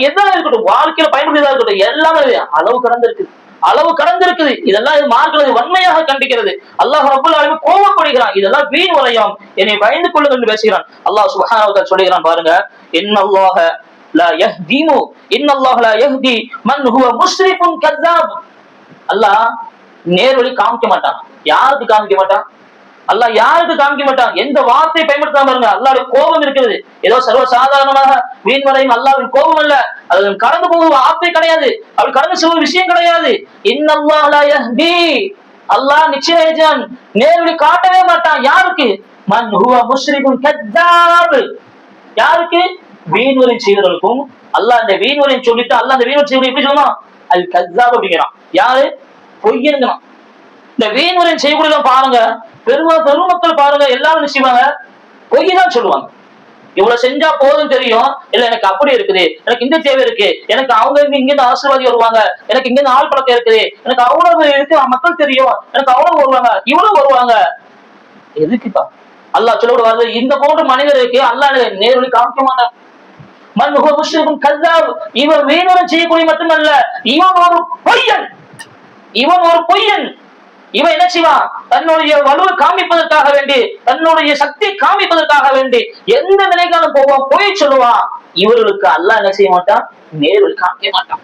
எதாக இருக்கட்டும், வாழ்க்கையில பயன்படுத்தியதாக இருக்கட்டும், எல்லாமே அளவு கடந்து இருக்குது. அளவு கடந்திருக்குது. இதெல்லாம் இது மார்க்கிறது வன்மையாக கண்டிக்கிறது. அல்லாஹ் ரப்பல் ஆலமீன் கோபப்படுகிறான். இதெல்லாம் வீண் வரையம், என்னை பயந்து கொள்ளுங்கள் என்று பேசுகிறான். அல்லாஹ் சுப்ஹானஹு வ தஆலா சொல்கிறான் பாருங்க, இன்னல்லாஹ லா யஹ்திமு இன்னல்லாஹ லா யஹ்தி மன் ஹுவ முஸ்ரிஃபுன் கذاب. அல்லாஹ் நேர்வழி காமிக்க மாட்டான். யாருக்கு காமிக்க மாட்டான்? அல்லாஹ் யாருக்கு காமிக்க மாட்டான்? எந்த வார்த்தையை பயன்படுத்தாம பாருங்க. அல்லாஹ்வுடைய கோபம் இருக்கிறது. ஏதோ சர்வ சாதாரணமாக வீண் வரையும் அல்லாஹ்வின் கோபம் அல்ல. அது கடந்து போகும் வார்த்தை கிடையாது. அப்படி கடந்து செல்லும் விஷயம் கிடையாது. இன்னல்லாஹ் லா யஹ்தி. அல்லாஹ் நிச்சயம் நேர்வழி காட்டவே மாட்டான். யாருக்கு? மன் ஹுவ முஸ்ரிஃபுன் கذاب. யாருக்கு? வீண்வரை செய்வதற்கும். அல்லாஹ் இந்த வீண்வரை சொல்லிட்டு அல்லாஹ் அந்த வீண்வரை செய்வது எப்படி சொல்லணும்? அல் கذاب அப்படிங்கிறான். யாரு? பொய்யனுங்கிறான். இந்த வீண்வரை செய்யக்கூடியதான் பாருங்க, பெருமக்கள் பாருங்க, எல்லாரும் செய்வாங்க, பொய் தான் சொல்லுவாங்க. இவ்வளவு செஞ்சா போதும் தெரியும், இல்ல எனக்கு அப்படி இருக்குது, எனக்கு இந்த தேவை இருக்கு, எனக்கு அவங்க இங்கிருந்து ஆசீர்வாதி வருவாங்க, எனக்கு இங்கிருந்து ஆள் பழக்கம் இருக்குது, எனக்கு அவ்வளவு இருக்கு, மக்கள் தெரியும், எனக்கு அவ்வளவு வருவாங்க, இவ்வளவு வருவாங்க. எதுக்குப்பா? அல்லாஹ் சொல்லுவாரு, இந்த போன்ற மனிதருக்கு அல்லாஹ் நேர்வழி காமிக்க மாட்டான். மன் ஹுவ முஸ்ரிஃபுன் கذاب. இவன் வீண்வரை செய்யக்கூடிய மட்டுமல்ல, இவன் ஒரு பொய்யன். இவன் ஒரு பொய்யன். இவன் என்ன செய்வான்? தன்னுடைய வலுவை காமிப்பதற்காக வேண்டி, தன்னுடைய சக்தியை காமிப்பதற்காக வேண்டி எந்த நிலைக்காலும் போவான், போய் சொல்லுவான். இவர்களுக்கு அல்லாஹ் என்ன செய்ய மாட்டான்? நேர்வழி காமிக்க மாட்டான்.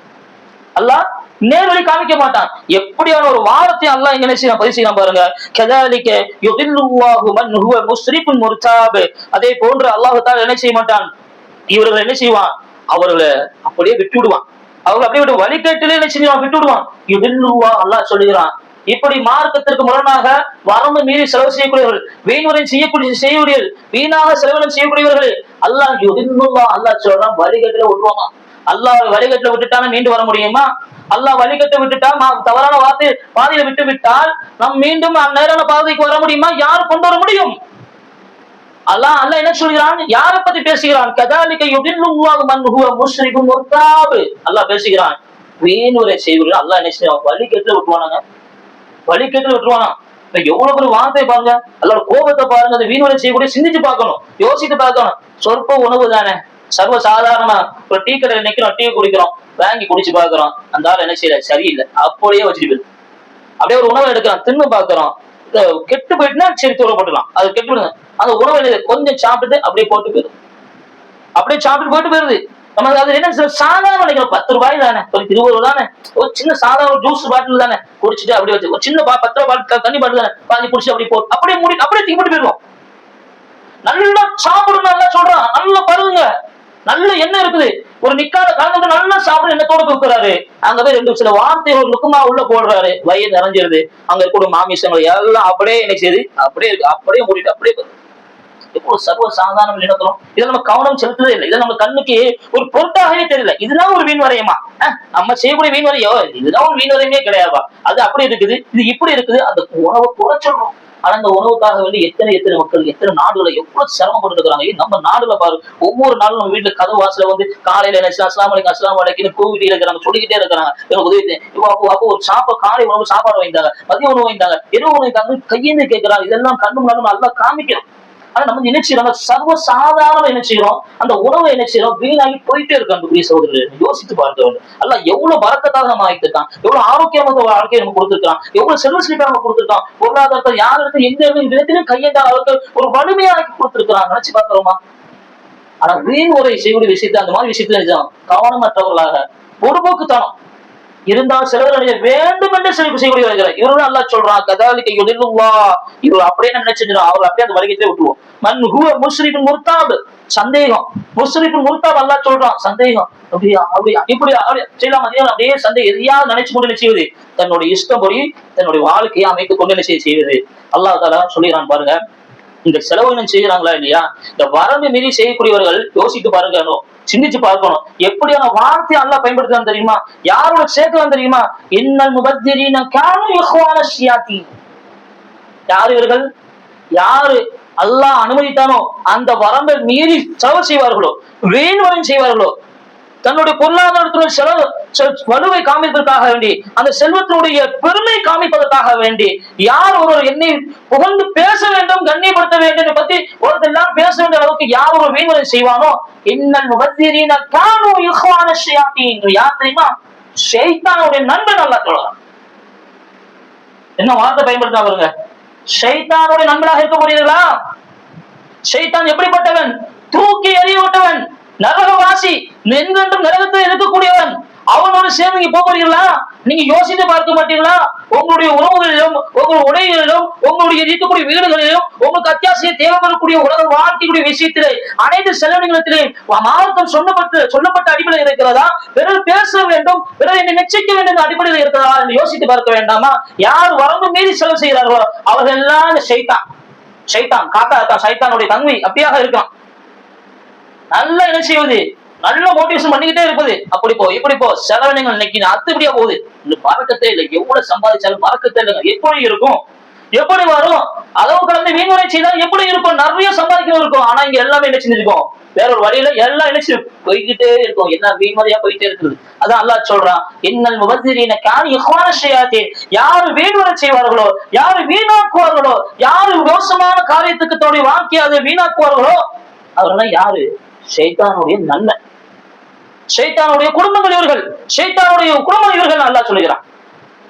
அல்லாஹ் நேர்வழி காமிக்க மாட்டான். எப்படியான ஒரு வார்த்தை அல்லாஹ் என்ன செய்யலாம்? பதிவு செய்யலாம் பாருங்க. கதாலிக யுதில்லுல்லாஹு மன் ஹுவ முஸ்ரிஃபுன் முர்தாப். அதே போன்று அல்லாஹ் தஆலா என்ன செய்ய மாட்டான்? இவர்கள் என்ன செய்வான்? அவர்களை அப்படியே விட்டு விடுவான். அவங்க அப்படியே விட்டு வழிகேட்டிலே என்ன செய்வான்? விட்டு விடுவான். யுதில்லுல்லாஹ் அல்லாஹ் சொல்லுகிறான். இப்படி மார்க்கத்திற்கு முரணாக வரம்பு மீறி செலவு செய்யக்கூடியவர்கள், வீண்வரை செய்யக்கூடியவர்கள், வீணாக செலவினம் செய்யக்கூடியவர்கள் அல்லாஹ் யுதில்லுல்லாஹ் அல்லாஹ் சொல்றான், வழிகேட்டில விட்டுருவாமா. அல்லாஹ் வழிகேட்டில விட்டுட்டான மீண்டும் வர முடியுமா? அல்லாஹ் வழிகேட்ட விட்டுட்டா, தவறான வார்த்தை பாதையில விட்டு விட்டால் நாம் மீண்டும் நேரான பாதைக்கு வர முடியுமா? யார் கொண்டு வர முடியும்? அல்லாஹ் என்ன சொல்கிறான்? யாரை பத்தி பேசுகிறான்? கதாலிக யுதில்லுல்லாஹு மன் ஹுவ முஸ்ரிஃபுன் முர்தாப். அல்லாஹ் பேசுகிறான், வீண்வரை செய்வர்கள் அல்லாஹ் என்ன செய்வான்? வழிகேட்டில விட்டுவானாங்க. வழிகேட்டில விட்டுருவானா? எவ்வளவு பெரிய வார்த்தை பாருங்க. அல்லாஹ் கோபத்தை பாருங்க. அந்த வீண்வரை செய்யக்கூடிய சிந்திச்சு பார்க்கணும், யோசித்து பார்க்கணும். சொற்ப உணவு தானே, சர்வ சாதாரணமா ஒரு டீ கடையில் நிக்கிறோம், டீ குடிக்கிறோம், வாங்கி குடிச்சு பாக்குறோம், அந்த ஆள் என்ன செய்யல, சரியில்லை, அப்படியே வச்சுட்டு போயிரு. அப்படியே ஒரு உணவை எடுக்கிறோம், தின்னு பாக்குறோம், கெட்டு போயிட்டுனா சரி தூரப்பட்டுலாம், அது கெட்டு விடுங்க. அந்த உணவு கொஞ்சம் சாப்பிட்டு அப்படியே போட்டு போயிடும், அப்படியே சாப்பிட்டு போயிட்டு போயிருது. நமக்கு அது என்ன சாதாரண நினைக்கிறோம், 10 ரூபாய் தானே, ஒரு 20 ரூபாய் தானே, ஒரு சின்ன சாதாரண ஜூஸ் பாட்டில் தானே, குடிச்சிட்டு அப்படியே வச்சு ஒரு சின்ன 10 ரூபாய் பாட்டில் தண்ணி பாட்டில் தானே, பாதி குடிச்சு அப்படியே போட்டு அப்படியே மூடி அப்படியே தீ போட்டு போயிடுவோம். நல்லா சாப்பிடணும், நல்லா சொல்றான், நல்லா பருங்க, நல்ல எண்ணம் இருக்குது, ஒரு நிக்காத கலந்து நல்லா சாப்பிட எண்ணத்தோட கொடுக்குறாரு. அங்க போய் 2 சில வார்த்தை ஒரு லுக்குமா உள்ள போடுறாரு, வயிறு நிறைஞ்சிருது, அங்க இருக்கக்கூடிய மாமிசங்கள் எல்லாம் அப்படியே என்ன செய்யுது, அப்படியே இருக்கு, அப்படியே மூடிட்டு அப்படியே எப்போ சர்வ சாதாரண நினைக்கிறோம். இதை நம்ம கவனம் செலுத்ததே இல்லை. இதை நம்ம கண்ணுக்கு ஒரு பொருட்டாகவே தெரியல. இதுதான் ஒரு வீண் வரையமா? நம்ம செய்யக்கூடிய வீண் வரையோ இதுதான் ஒரு வீண் வரையமே கிடையாதுப்பா. அது அப்படி இருக்குது, இது இப்படி இருக்குது. அந்த உணவை குறை சொல்றோம், ஆனா அந்த உணவுக்காக வேண்டி எத்தனை எத்தனை மக்கள் எத்தனை நாடுகளை எவ்வளவு சிரமப்பட்டு இருக்கிறாங்க. நம்ம நாடுல பாரு, ஒவ்வொரு நாளும் நம்ம வீட்டுல கதவு வாசல வந்து காலையில அஸ்லாம் வலைக்கும் அஸ்லாம் வலைக்கும் கூவிட்டே இருக்கிறாங்க, சொல்லிக்கிட்டே இருக்கிறாங்க, எனக்கு உதவி அப்போ ஒரு காலை உணவு சாப்பாடு வாங்கிட்டாங்க, மதிய உணவு வாங்கிட்டாங்க, இரவு உணவு வாங்கிட்டாங்க, கையேந்து கேட்கிறாங்க. இதெல்லாம் கண்ணு முன்னாடி நல்லா காமிக்கிறோம். ஆனா நம்ம என்ன செய்யறோம், சர்வ சாதாரண என்ன செய்யறோம், அந்த உணவை என்ன செய்யறோம், வீணாகி போயிட்டே இருக்கு. அந்த சகோதரர்கள் யோசித்து பார்க்க வேண்டும். அல்ல எவ்வளவு பரக்கத்தாக நம்ம ஆகிட்டிருக்கான், எவ்வளவு ஆரோக்கியமாக வாழ்க்கையை நம்ம கொடுத்திருக்கான், எவ்வளவு செல்வ செழிப்பா நம்ம கொடுத்திருக்கான், பொருளாதாரத்தை யார் இடத்துல எந்த விதத்திலும் கையெழுந்த அளவுக்கு ஒரு வலிமையாக்கி கொடுத்திருக்கிறான். நினைச்சு பார்க்கிறோமா? ஆனா வீண் உரை செய்யக்கூடிய விஷயத்த, அந்த மாதிரி விஷயத்துல கவனமற்றவர்களாக பொறுப்போக்குத்தனம் இருந்தால் சிலவர்கள் வேண்டும் என்று செய்யக்கூடிய வருகிறார். இவரும் அல்லா சொல்றான், கதாலிக்க யுதில்லுல்லா, இவர் அப்படியே நம்ம நினைச்சிருந்தோம், அவர் அப்படியே அந்த வலிக்கத்திலே விட்டுருவோம். மன் ஹுவ முஸ்ரிஃபின் முர்தாப், சந்தேகம், முஸ்ரிஃபின் முர்தாப் அல்லா சொல்றான், சந்தேகம், அப்படியா அப்படியா இப்படியா அப்படியா செய்யலாம், அப்படியே சந்தேகம் எதையாவது நினைச்சு கொண்டு என்ன செய்வது, தன்னுடைய இஷ்டப்படி தன்னுடைய வாழ்க்கையை அமைத்துக் கொண்டு என்ன செய்வது. அல்லாஹ் தஆலா சொல்லிறான் பாருங்க, இந்த செலவினம் செய்யறாங்களா இல்லையா, இந்த வரம்பு மீறி செய்யக்கூடியவர்கள் யோசித்து பாருங்க, சிந்திச்சு பார்க்கணும். எப்படியான வார்த்தையை அல்லாஹ் பயன்படுத்தலாம் தெரியுமா, யாரோட சேர்க்கலாம் தெரியுமா, இன்னல் முபத்திரீன கானூ இஹ்வான ஷியாத்தீன். யார் இவர்கள், யாரு அல்லாஹ் அனுமதித்தானோ அந்த வரம்பை மீறி செலவு செய்வார்களோ, வீண்வரம் செய்வார்களோ, தன்னுடைய பொருளாதாரத்தினுடைய செலவு வலுவை காமிப்பதற்காக வேண்டி, அந்த செல்வத்தினுடைய பெருமை காமிப்பதற்காக வேண்டி, யார் ஒருவர் என்னை புகழ்ந்து பேச வேண்டும், கண்ணியப்படுத்த வேண்டும் பத்தி ஒருத்தர் எல்லாம் பேச வேண்டிய அளவுக்கு யார் ஒரு வீண்வரை செய்வானோ, இன்னல் முபத்திரீன கானூ இஹ்வான ஷியாத்தீன். யார் தெரியுமா, ஷைத்தானுடைய நண்பன். அல்லாஹ் சொல்றான். என்ன வார்த்தை பயன்படுத்தா பாருங்க, ஷைத்தானுடைய நண்பனாக இருக்க முடியுங்களா? ஷைத்தான் எப்படிப்பட்டவன், தூக்கி எறியப்பட்டவன், நரகவாசி, என்றென்றும் நரகத்தில் இருக்கக்கூடியவன். அவனோடு சேர்ந்து நீங்க போகிறீங்களா? நீங்க யோசித்து பார்க்க மாட்டீங்களா? உங்களுடைய உறவுகளிலும், உங்களுடைய உடைகளிலும், உங்களுடைய இருக்கக்கூடிய வீடுகளிலும், உங்களுக்கு அத்தியாவசிய தேவைப்படக்கூடிய உலக வாழ்க்கையுடைய விஷயத்திலே, அனைத்து செலவினத்திலே மார்க்கம் சொல்லப்பட்ட அடிப்படையில் இருக்கிறதா, பிறர் பேச வேண்டும், பிறர் என்னை மெச்சிக்க வேண்டும் அடிப்படையில் இருக்கிறதா என்று யோசித்து பார்க்க வேண்டாமா? யார் வரம்பு மீறி செலவு செய்கிறார்களோ அவர்கள் எல்லாம் ஷைத்தான் காக்கா, ஷைத்தானுடைய தன்மை அப்படியாக இருக்கான். நல்லா என்ன செய்வது, நல்ல மோட்டிவேஷன் பண்ணிக்கிட்டே இருப்பது, அப்படி போ இப்படி போ, செலவினங்கள் இன்னைக்கு அத்துப்படியா போகுது, பறக்கத்தே இல்லை, எவ்வளவு சம்பாதிச்சாலும் பறக்கத்தே இல்லைங்க. எப்படி இருக்கும், எப்படி வரும், அளவு கலந்து வீண்வரை செய்தால் எப்படி இருக்கும், நிறைய சம்பாதிக்கணும் இருக்கும். ஆனா இங்க எல்லாமே என்ன செஞ்சிருக்கோம், வேற ஒரு வழியில எல்லாம் என்ன போய்கிட்டே இருக்கும், என்ன வீண்வரையா போயிட்டே இருக்குது. அதான் அல்லாஹ் சொல்றான், இன்னல் முபத்திரீன கானூ இஹ்வான ஷியாத்தீன். யாரு வீண்வரை செய்வார்களோ, யாரு வீணாக்குவார்களோ, யாரு மோசமான காரியத்துக்கு தன்னுடைய வாழ்க்கையை அதை வீணாக்குவார்களோ அவர்கள் யாரு, ஷைத்தானுடைய நண்பன், ஷைத்தானுடைய குடும்பங்கள் இவர்கள், ஷைத்தானுடைய குடும்பம் இவர்கள் அல்லாஹ் சொல்லுகிறான்.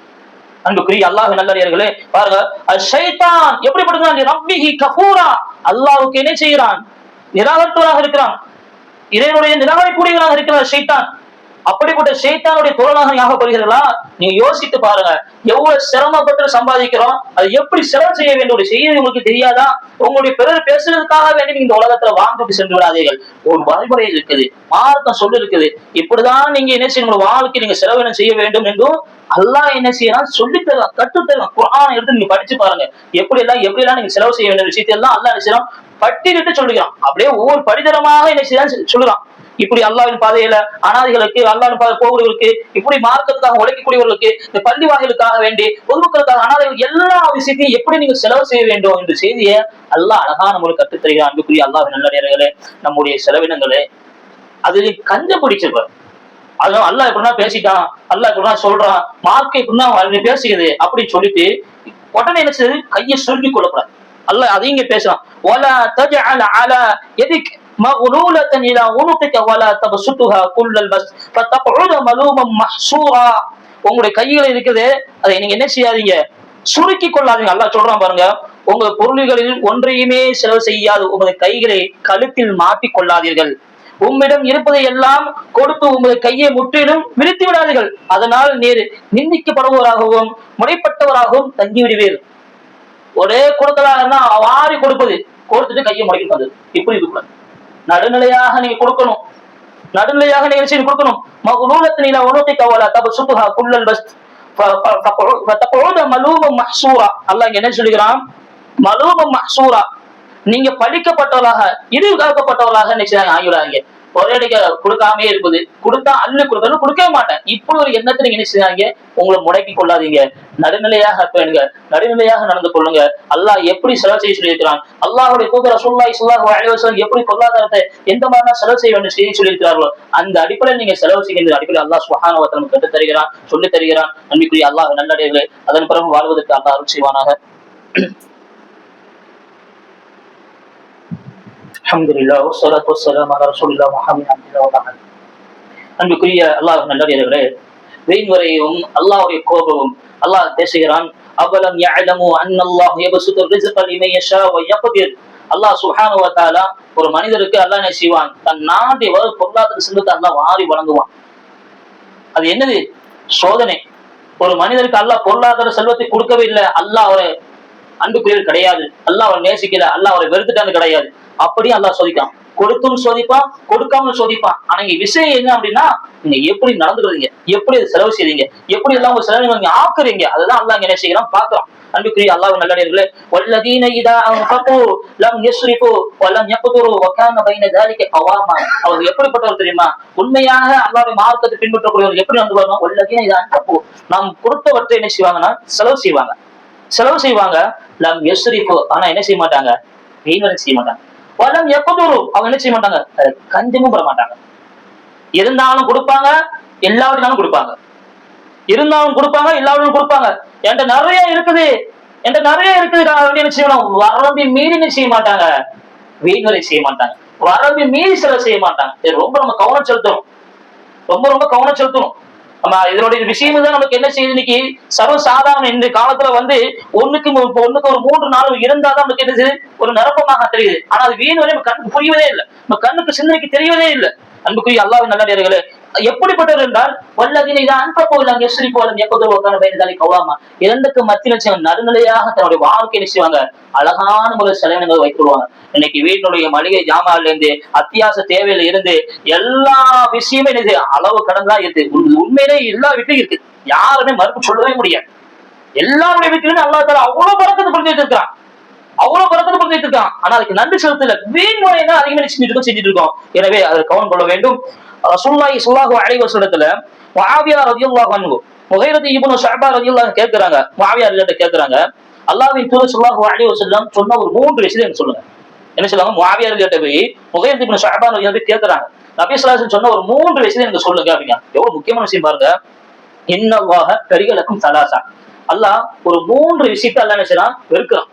அன்புக்குரிய அல்லாஹ் நல்லடியார்களே பாருங்க, ஷைத்தான் எப்படிப்பட்டது, ரப்பிஹி கஃபூரா, அல்லாஹ்வுக்கு என்ன செய்கிறான், நிராகரிப்பவராக இருக்கிறான், இறைவனுடைய நிராகரிக்கூடியவராக இருக்கிறார் ஷைத்தான். அப்படிப்பட்ட ஷைத்தானுடைய தோழனாக ஞாபகப்படுகிறீர்களா? நீங்க யோசித்து பாருங்க, எவ்வளவு சிரமப்பட்டு சம்பாதிக்கிறோம், அது எப்படி செலவு செய்ய வேண்டும் செய்ய உங்களுக்கு தெரியாதா? உங்களுடைய பிறர் பேசுறதுக்காக வேண்டி நீங்க இந்த உலகத்துல வாழ்ந்துட்டு சென்று விடாதீர்கள். ஒரு வழிமுறை இருக்குது, மார்க்கம் சொல்லி இருக்குது, இப்படிதான் நீங்க என்ன செய்யணும், வாழ்க்கை நீங்க செலவினம் செய்ய வேண்டும் என்றும் அல்லாஹ் என்ன செய்யலாம் சொல்லி தரலாம், கற்றுத்தரலாம். குர்ஆனை எடுத்து நீங்க படிச்சு பாருங்க, எப்படி எல்லாம் நீங்க செலவு செய்ய வேண்டிய விஷயத்தை எல்லாம் அல்லாஹ் என்ன செய்யலாம் பட்டியலிட்டு சொல்லுகிறான். அப்படியே ஒவ்வொரு படித்தரமாக என்ன செய்யலாம் சொல்லுறான். இப்படி அல்லாஹ்வின் பாதையில அனாதைகளுக்கு, அல்லாஹ்வின் பாதை போகிறவர்களுக்கு, இப்படி மார்க்கத்துக்காக உழைக்கக்கூடியவர்களுக்கு, இந்த பள்ளி வாயிலுக்காக வேண்டி, பொதுமக்களுக்காக, அனாதைகள் எல்லா விஷயத்தையும் எப்படி நீங்க செலவு செய்ய வேண்டும் என்ற செய்தியை அல்லாஹ் அழகான முறையில் கற்றுத்தருகிறான். அன்புக்குரிய அல்லாஹ்வின் நல்லடியார்களே, நம்முடைய செலவினங்களே அதில் கஞ்ச பிடிச்சிருப்பார். அதனால அல்லாஹ் எப்படின்னா பேசிட்டான், அல்லாஹ் எப்படின்னா சொல்றான், மார்க்கை எப்படின்னா பேசுகிறது அப்படின்னு சொல்லிட்டு உடனே என்ன செய்யுது, கையை சுருக்கி கொள்ளக்கூடாது. அல்லாஹ் அதையும் இங்க பேசுறான், வலா தஜஅல் அலா யதிக் மக்லூலத்தன் இலா உனுகிக வலா தபசுதுஹா குல்லல் பஸ் ஃபதக்உத மலூமன் மஹ்சூரா. உங்களுடைய கையில இருக்குது, அதை நீங்க என்ன செய்யாதீங்க, சுருக்கி கொள்ளாதீங்க. அல்லாஹ் சொல்றான் பாருங்க, உங்கள் பொருள்களில் ஒன்றையுமே செலவு செய்யாது உமது கைகளை கழுத்தில் மாட்டிக் கொள்ளாதீர்கள். உம்மிடம் இருப்பதை எல்லாம் கொடுத்து உமது கையை முற்றிலும் விரித்து விடாதீர்கள். அதனால் நீர் நிந்திக்கப்படுபவராகவும் முறைப்பட்டவராகவும் தங்கிவிடுவீர். ஒரே கொடுக்கலாக இருந்தா வாரி கொடுப்பது, கொடுத்துட்டு கையை முறைக்கிறது, இப்படி இருக்கக்கூடாது. நடுநிலையாக நீங்க கொடுக்கணும், நடுநிலையாக நீங்க கொடுக்கணும். மக்லூலத்தின் இலா உனுகிக வலா தபசுதுஹா குல்லல் பஸ் ஃபதக்உத மலூமன் மஹ்சூரா. அல்லாஹ் என்ன சொல்லுகிறான், மலூமன் மஹ்சூரா, நீங்க பழிக்கப்பட்டவர்களாக, இழிவுகாக்கப்பட்டவர்களாக ஆகிவிடாதீங்க. ஒரே அடிக்க கொடுக்காமே இருப்பது, கொடுத்தா அள்ளு கொடுக்கணும், கொடுக்கவே மாட்டேன் இப்படி ஒரு எண்ணத்தை நீங்க என்ன செய்யாங்க, உங்களை முடக்கி கொள்ளாதீங்க. நடுநிலையாக பேணுங்க, நடுநிலையாக நடந்து கொள்ளுங்க. அல்லாஹ் எப்படி செலவு செய்ய சொல்லியிருக்கிறான், அல்லாஹ்வுடைய தூதர் ரசூலுல்லாஹி ஸல்லல்லாஹு அலைஹி வஸல்லம் எப்படி பொருளாதாரத்தை எந்த மாதிரி செலவு செய்ய வேண்டும் செய்ய சொல்லியிருக்கிறார்களோ அந்த அடிப்படையில் நீங்க செலவு செய்கின்ற அடிப்படையில் அல்லாஹ் சுப்ஹானஹு வ தஆலா கற்றுத் தருகிறான், சொல்லித் தருகிறான். நன்மைக்குரிய அல்லாஹ் நல்லடியார்களே, அதன் பிறகு வாழ்வதற்கு அல்லாஹ் அருள் செய்வானாக. அல்ஹம்துலில்லாஹ் வஸ்ஸலாத்து வஸ்ஸலாமு அலா ரசூலில்லாஹ் முஹம்மதின் அப்துல்லாஹி வ ரசூலிஹி. அன்புக்குரிய அல்லாஹ் நல்லடியார்களே, வெயின்வரையும் அல்லாஹ்வுடைய கோபமும் அல்லாஹ் பேசுகிறான். அவலம் யஅலமு அன்னல்லாஹ் யப்சுத்து ரிஸ்க லிமன் யஷா வ யக்திர். அல்லாஹ் சுப்ஹானஹு வ தஆலா ஒரு மனிதருக்கு அல்லாஹ் என்ன செய்வான், தன் நாட்டை பொருளாதார செல்வத்தை அல்லாஹ் வாரி வழங்குவான். அது என்னது, சோதனை. ஒரு மனிதருக்கு அல்லாஹ் பொருளாதார செல்வத்தை கொடுக்கவே இல்லை, அல்லாஹ் அவரை அன்புக்குரியவர் கிடையாது, அல்லாஹ் அவரை நேசிக்கல, அல்லாஹ் அவரை வெறுத்துட்டான்னு கிடையாது. அப்படியே அல்லாஹ் சோதிக்கான், கொடுத்தும் சோதிப்பான், கொடுக்காம சோதிப்பான். ஆனா இங்க விஷயம் என்ன அப்படின்னா, நீங்க எப்படி நடந்துக்கிறீங்க, எப்படி அதை செலவு செய்றீங்க, எப்படி எல்லாம் உங்க செலவு நீங்க ஆக்குறீங்க, அதுதான் அல்லாஹ் என்ன செய்யறான் பார்க்கலாம். அன்புக்குரிய அல்லாஹ் நல்லடியார்களே, வல்லதீன இதா அன்ஃபகு லம் யஸ்ரிஃபு வ லம் யக்துரு வ கான பைன ذلك கவாமா. அவங்க எப்படிப்பட்டவர் தெரியுமா, உண்மையாக அல்லாஹ்வுடைய மார்க்கத்தை பின்பற்றக்கூடியவர் எப்படி வந்து வரணும். வல்லதீன இதா அன்ஃபகு, நாம் கொடுத்தவற்றை என்ன செய்வாங்கன்னா செலவு செய்வாங்க, செலவு செய்வாங்க. லம் யஸ்ரிஃபு, ஆனா என்ன செய்ய மாட்டாங்க, வீண் செய்ய மாட்டாங்க. வலம் யக்துரு, அவங்க என்ன செய்ய மாட்டாங்க, கஞ்சமும் பெற மாட்டாங்க. இருந்தாலும் கொடுப்பாங்க, எல்லாவற்றாலும் கொடுப்பாங்க, இருந்தாலும் கொடுப்பாங்க, எல்லாவற்றையும் கொடுப்பாங்க. என்கிட்ட நிறைய இருக்குது, என்கிட்ட நிறைய இருக்குது அப்படின்னு செய்யணும். வரம்பி மீறி செய்ய மாட்டாங்க, வீண்வரை செய்ய மாட்டாங்க, வரம்பி மீறி செலவு செய்ய மாட்டாங்க. இது ரொம்ப நம்ம கவனம் செலுத்தணும், ரொம்ப ரொம்ப கவனம் செலுத்தணும். நம்ம இதனுடைய விஷயம் தான் நமக்கு என்ன செய்யுது, இன்னைக்கு சர்வசாதாரண இந்த காலத்துல ஒண்ணுக்கு ஒரு 3-4 இருந்தாதான் நமக்கு என்ன செய்யுது, ஒரு நிரப்பமாக தெரியுது. ஆனா அது வீண் வரை நம்ம கண்ணுக்கு புரியவதே இல்லை, நம்ம கண்ணுக்கு சிந்தனைக்கு தெரியவதே இல்லை. அன்புக்குரிய அல்லாஹ்வின் நல்லடியார்களே, எப்படிப்பட்டவர் என்றால் வல்லதீன இதா அன்ஃபகு லம் யஸ்ரிஃபு வ லம் யக்துரு வ கான பைன ذلك கவாமா. இரண்டுக்கு மத்தியில் நடுநிலையாக தன்னுடைய வாழ்க்கையை செய்வாங்க, அழகான முறையில் செலவினங்களை வைத்துடுவாங்க. இன்னைக்கு வீட்டினுடைய மளிகை ஜாமான்ல இருந்து அத்தியாவசிய தேவையில இருந்து எல்லா விஷயமே என்னது அளவு கடந்தா இருக்கு. உண்மையிலே எல்லா வீட்லயும் இருக்கு, யாருமே மறுப்பு சொல்லவே முடியாது. எல்லாருடைய வீட்டிலுமே அல்லாஹ் தஆலா அவ்வளவு பரக்கத்து பண்ணிட்டு இருக்கான், அவ்வளவு பரக்கத்து பண்ணிட்டு இருக்கான். ஆனா அதுக்கு நன்றி செலுத்தல, வீண் முறை தான் அதிகமாக செஞ்சுட்டு இருக்கோம். எனவே அதை கவனம் கொள்ள வேண்டும். ரசூலுல்லாஹி ஸல்லல்லாஹு அலைஹி வஸல்லம் முஆவியா ரலியல்லாஹு அன்ஹு முகைரத் இப்னு ஷஅபா ரலியல்லாஹு கேக்குறாங்க, முஆவியா கிட்ட கேக்குறாங்க, அல்லாஹ்வின் தூதர் ஸல்லல்லாஹு அலைஹி வஸல்லம் சொன்ன ஒரு 3 விஷயம் சொல்லுங்க. என்ன சொல்லுவாங்க, முஆவியா கிட்ட போய் முகைரத் இப்னு ஷஅபா ரலியல்லாஹு கேக்குறாங்க, நபி ஸல்லல்லாஹு அலைஹி வஸல்லம் சொன்ன ஒரு 3 விஷயம் எனக்கு சொல்லுங்க அப்படிங்க. எவ்வளவு முக்கியமான விஷயம் பாருங்க. இன்னல்லாஹ கரிஹலக்கும் ஸலாஸா, அல்லாஹ் ஒரு 3 விஷயத்தை அல்லாஹ் என்ன செய்றான், வெறுக்கிறான்.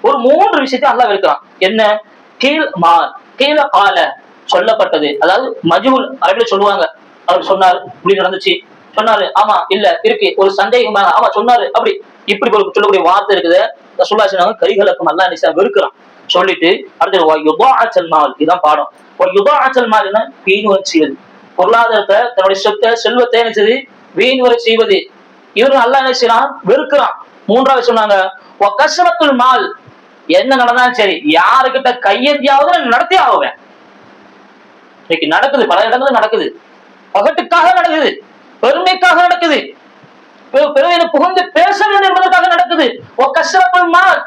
ஒரு 3 விஷயத்தை அல்லாஹ் வெறுக்கிறான். என்ன, கீழ் மார் கீழ கால சொல்லப்பட்டது, அதாவது மஜ்ஹூல் அரபில சொல்லுவாங்க. அவர் சொன்னாரு, இப்படி நடந்துச்சு, சொன்னாரு, ஆமா இல்ல இருக்கு, ஒரு சந்தேகமாக, ஆமா சொன்னாரு, அப்படி இப்படி சொல்லக்கூடிய வார்த்தை இருக்குது. ரசூலுல்லாஹி சொன்னாங்க, கரிஹலக்கும் அல்லாஹ் என்ன வெறுக்கிறான். சொல்லிட்டு அடுத்து யுதாஅல் மால், இதான் பாடம். யுதாஅல் மால் என்ன, வீண்வரை செய்வது, பொருளாதாரத்தை தன்னுடைய சொத்தை செல்வத்தை என்ன செய்து வீண்வரை செய்வது, இவரு அல்லாஹ் என்ன செய்யறான், வெறுக்கிறான். 3வது சொன்னாங்க கஸ்ரத்துல் மால், என்ன நடந்தாலும் சரி யாருக்கிட்ட கையெந்தியாவது நடத்தி ஆகுவேன். இன்னைக்கு நடக்குது, பல இடங்களும் நடக்குது, பகட்டுக்காக நடக்குது, பெருமைக்காக நடக்குது, பிறகு புகழ்ந்து பேச வேண்டும் என்பதற்காக நடக்குது. கஸ்ரத்துல் மால்,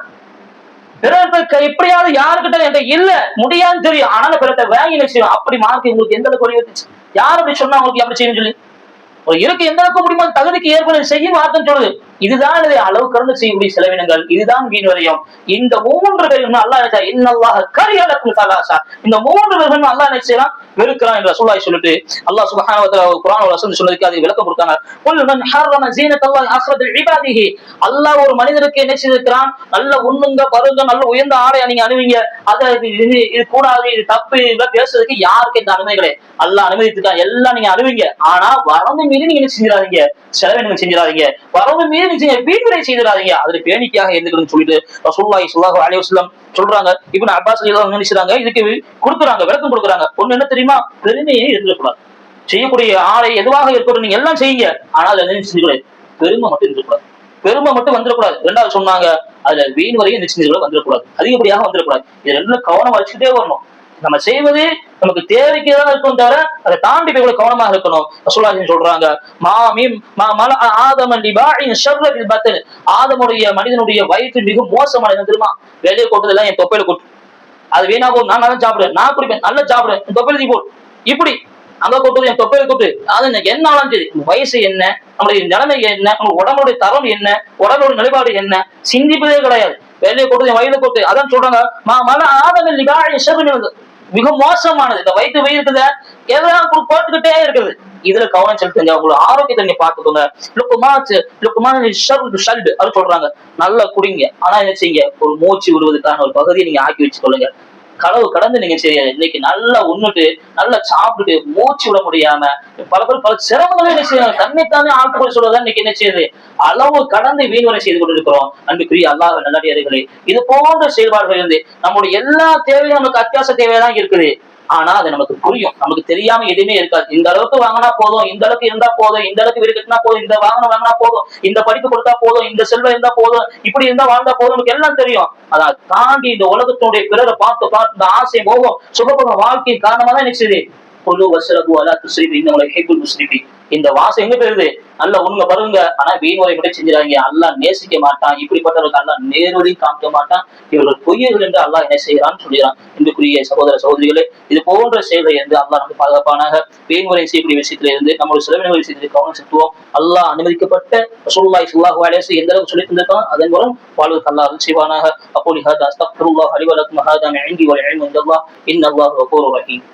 பிறகு எப்படியாவது யாருக்கிட்ட என்கிட்ட இல்ல முடியாதுன்னு தெரியும், ஆனாலும் பிறகு வாங்கி செய்யும். அப்படி மார்க்கு உங்களுக்கு எந்த அளவுக்கு வந்துச்சு, யார் அப்படி சொன்னா உங்களுக்கு அப்படி செய்யும் சொல்லி இருக்கு, எந்த அளவுக்கு முடியுமோ தகுதிக்கு ஏற்படுத்தி செய்யும் வார்த்தைன்னு சொல்லுது. இதுதான் அளவு கடந்து செய்யக்கூடிய செலவினங்கள், இதுதான் வீண் வரையும். இந்த 3 பேரும் அல்லாஹ் இன்னல்லாஹ கரிஹலக்கும் ஸலாஸா, இந்த 3 பேரும் அல்லாஹ் என்ன செய்யறான், வெறுக்கிறான் என்று ரசூலுல்லாஹி சொல்லிட்டு அல்லாஹ் சுப்ஹானஹு வ தஆலா குர்ஆன்ல வசனம் சொன்னதுக்கு அது விளக்கம் கொடுத்தாங்க. குல் மன் ஹர்ரம ஸீனத்தல்லாஹி அஸ்ரஜல் இபாதிஹி, அல்லாஹ் ஒரு மனிதனுக்கு என்ன செய்திருக்கிறான், நல்ல உண்ணுங்க பருங்க, நல்ல உயர்ந்த ஆடை நீங்க அணிவீங்க, அதை இது கூடாது, இது தப்பு, இதெல்லாம் பேசுறதுக்கு யாருக்கு இந்த அனுமதி கிடையாது. அல்லாஹ் அனுமதித்துக்கான், எல்லாம் நீங்க அணிவீங்க. ஆனா வரம்பு மீறி நீங்க என்ன செஞ்சிடாதீங்க, செலவினங்கள் செஞ்சிடாதீங்க, வரம்பு மீறி வீண்வரை செய்திடாதீங்க, அதுல பேணிக்கையாக இருந்துக்கணும்னு சொல்லிட்டு ரசூலுல்லாஹி ஸல்லல்லாஹு அலைஹி வஸல்லம் சொல்றாங்க. இப்னு அப்பாஸ் ரலியல்லாஹு நினைச்சாங்க, இதுக்கு கொடுக்குறாங்க, விளக்கம் கொடுக்குறாங்க. ஒண்ணு என்ன தெரியுமா, பெருமையே இருக்கக்கூடாது. செய்யக்கூடிய ஆளை எதுவாக இருக்கட்டும் நீங்க எல்லாம் செய்யுங்க, ஆனால் அதை செஞ்சுக்கூடாது, பெருமை மட்டும் இருக்கக்கூடாது, பெருமை மட்டும் வந்துடக்கூடாது. 2வது சொன்னாங்க, அதுல வீண் வரையும் நிச்சயங்களை வந்துடக்கூடாது, அதிகப்படியாக வந்துடக்கூடாது. இது 2 கவனம் வச்சுக்கிட்டே வரணும். நம்ம செய்வது நமக்கு தேவைக்கு தான் இருக்கும், தவிர அதை தாண்டி போய் கவனமாக இருக்கணும். ரசூலுல்லாஹி சொல்றாங்க, ஆதமுடைய மனிதனுடைய வயிற்று மிக மோசமான தெரியுமா, வெளியே கொட்டதெல்லாம் என் தொப்பையில கொட்டு, அது வீணா போகும், நான் நல்லா சாப்பிடுவேன், நான் குடிப்பேன், நல்லா சாப்பிடுவேன், என் தொப்பையில தீ போடு, இப்படி அங்க கொட்டுது, என் தொப்பையை கொட்டு, அது என்ன ஆனாலும் சரி, வயசு என்ன, நம்மளுடைய நிலைமை என்ன, நம்ம உடம்புடைய தரம் என்ன, உடம்புடைய நிலைப்பாடு என்ன, சிந்திப்பதே கிடையாது. வேலையை கொட்டு, வயதை கொட்டு. அதான் சொல்றாங்க மிக மோசமானது இந்த வயிற்று வயிறு இருக்குத, எதாவது போட்டுக்கிட்டே இருக்குது. இதுல கவனம் செலுத்துங்க, உங்களுக்கு ஆரோக்கியத்தை நீங்க பாத்துக்கோங்க. அது சொல்றாங்க, நல்லா குடிங்க. ஆனா என்ன செய்யுங்க, ஒரு மூச்சு விடுவதற்கான ஒரு பகுதியை நீங்க ஆக்கி வச்சுக்கொள்ளுங்க. கனவு கடந்து நீங்க செய்ய இன்னைக்கு நல்லா உண்ணுட்டு நல்லா சாப்பிட்டுட்டு மூச்சு விட முடியாம பல பேர் பல சிரமங்களும் என்ன செய்யறாங்க. தன்னைத்தானே ஆட்கள் சொல்றதா இன்னைக்கு என்ன செய்யுது, அளவு கடந்து வீண்வரை செய்து கொண்டிருக்கிறோம். அன்புக்குரிய அல்லாஹ் நல்லடியார்களே, இது போன்ற செயல்பாடுகள் இருந்து நம்முடைய எல்லா தேவையும் நமக்கு அத்தியாவசிய தேவைதான் இருக்குது. ஆனா அது நமக்கு புரியும், நமக்கு தெரியாம எதுவுமே இருக்காது. இந்த அளவுக்கு வாங்கினா போதும், இந்த அளவுக்கு இருந்தா போதும், இந்த அளவுக்கு வீடு கட்டினா போதும், இந்த வாங்கினா போதும், இந்த படிப்பு கொடுத்தா போதும், இந்த செல்வம் இருந்தா போதும், இப்படி இருந்தா வாழ்ந்தா போதும், நமக்கு எல்லாம் தெரியும். அதை தாண்டி இந்த உலகத்தினுடைய பிறரை பார்த்து பார்த்து இந்த ஆசை மோகம் சுகபோக வாழ்க்கையின் காரணமா தான் நினைச்சது. பொது வசலகு அலா துஸ்ரிபி இன்னவங்களை ஹேகுல் முஸ்ரிபி. இந்த வாசம் எங்க போயிருது, நல்ல உண்மை பருங்க. ஆனா வீண்முறை மட்டும் செஞ்சிடாங்க, அல்லாஹ் நேசிக்க மாட்டான். இப்படிப்பட்டவர்களுக்கு அல்லாஹ் நேர்வழி காமிக்க மாட்டான். இவர்கள் பொய்யர்கள் என்று அல்லாஹ் என்ன செய்யறான்னு சொல்லிடுறான். இன்றுக்குரிய சகோதர சகோதரிகளே, இது போன்ற செயல்களை இருந்து அல்லாஹ் நமக்கு பாதுகாப்பானாக. வீண்முறை செய்யக்கூடிய விஷயத்துல இருந்து நம்மளுடைய செலவின விஷயத்தில் கவனம் செலுத்துவோம். அல்லாஹ் அனுமதிக்கப்பட்ட ரசூலுல்லாஹி ஸல்லல்லாஹு அலைஹி வஸல்லம் எந்த அளவுக்கு சொல்லி தந்திருக்கான், அதன் மூலம் வாழ்வுக்கு அல்லாஹ் அருள் செய்வானாக. அப்போது ஹதா அஸ்தக்ஃபிருல்லாஹ் லி வ லக்கும் ஹதா மின் இன்தி வல் இல்மு இன்தல்லாஹ் இன்னல்லாஹு கஃபூருர் ரஹீம்.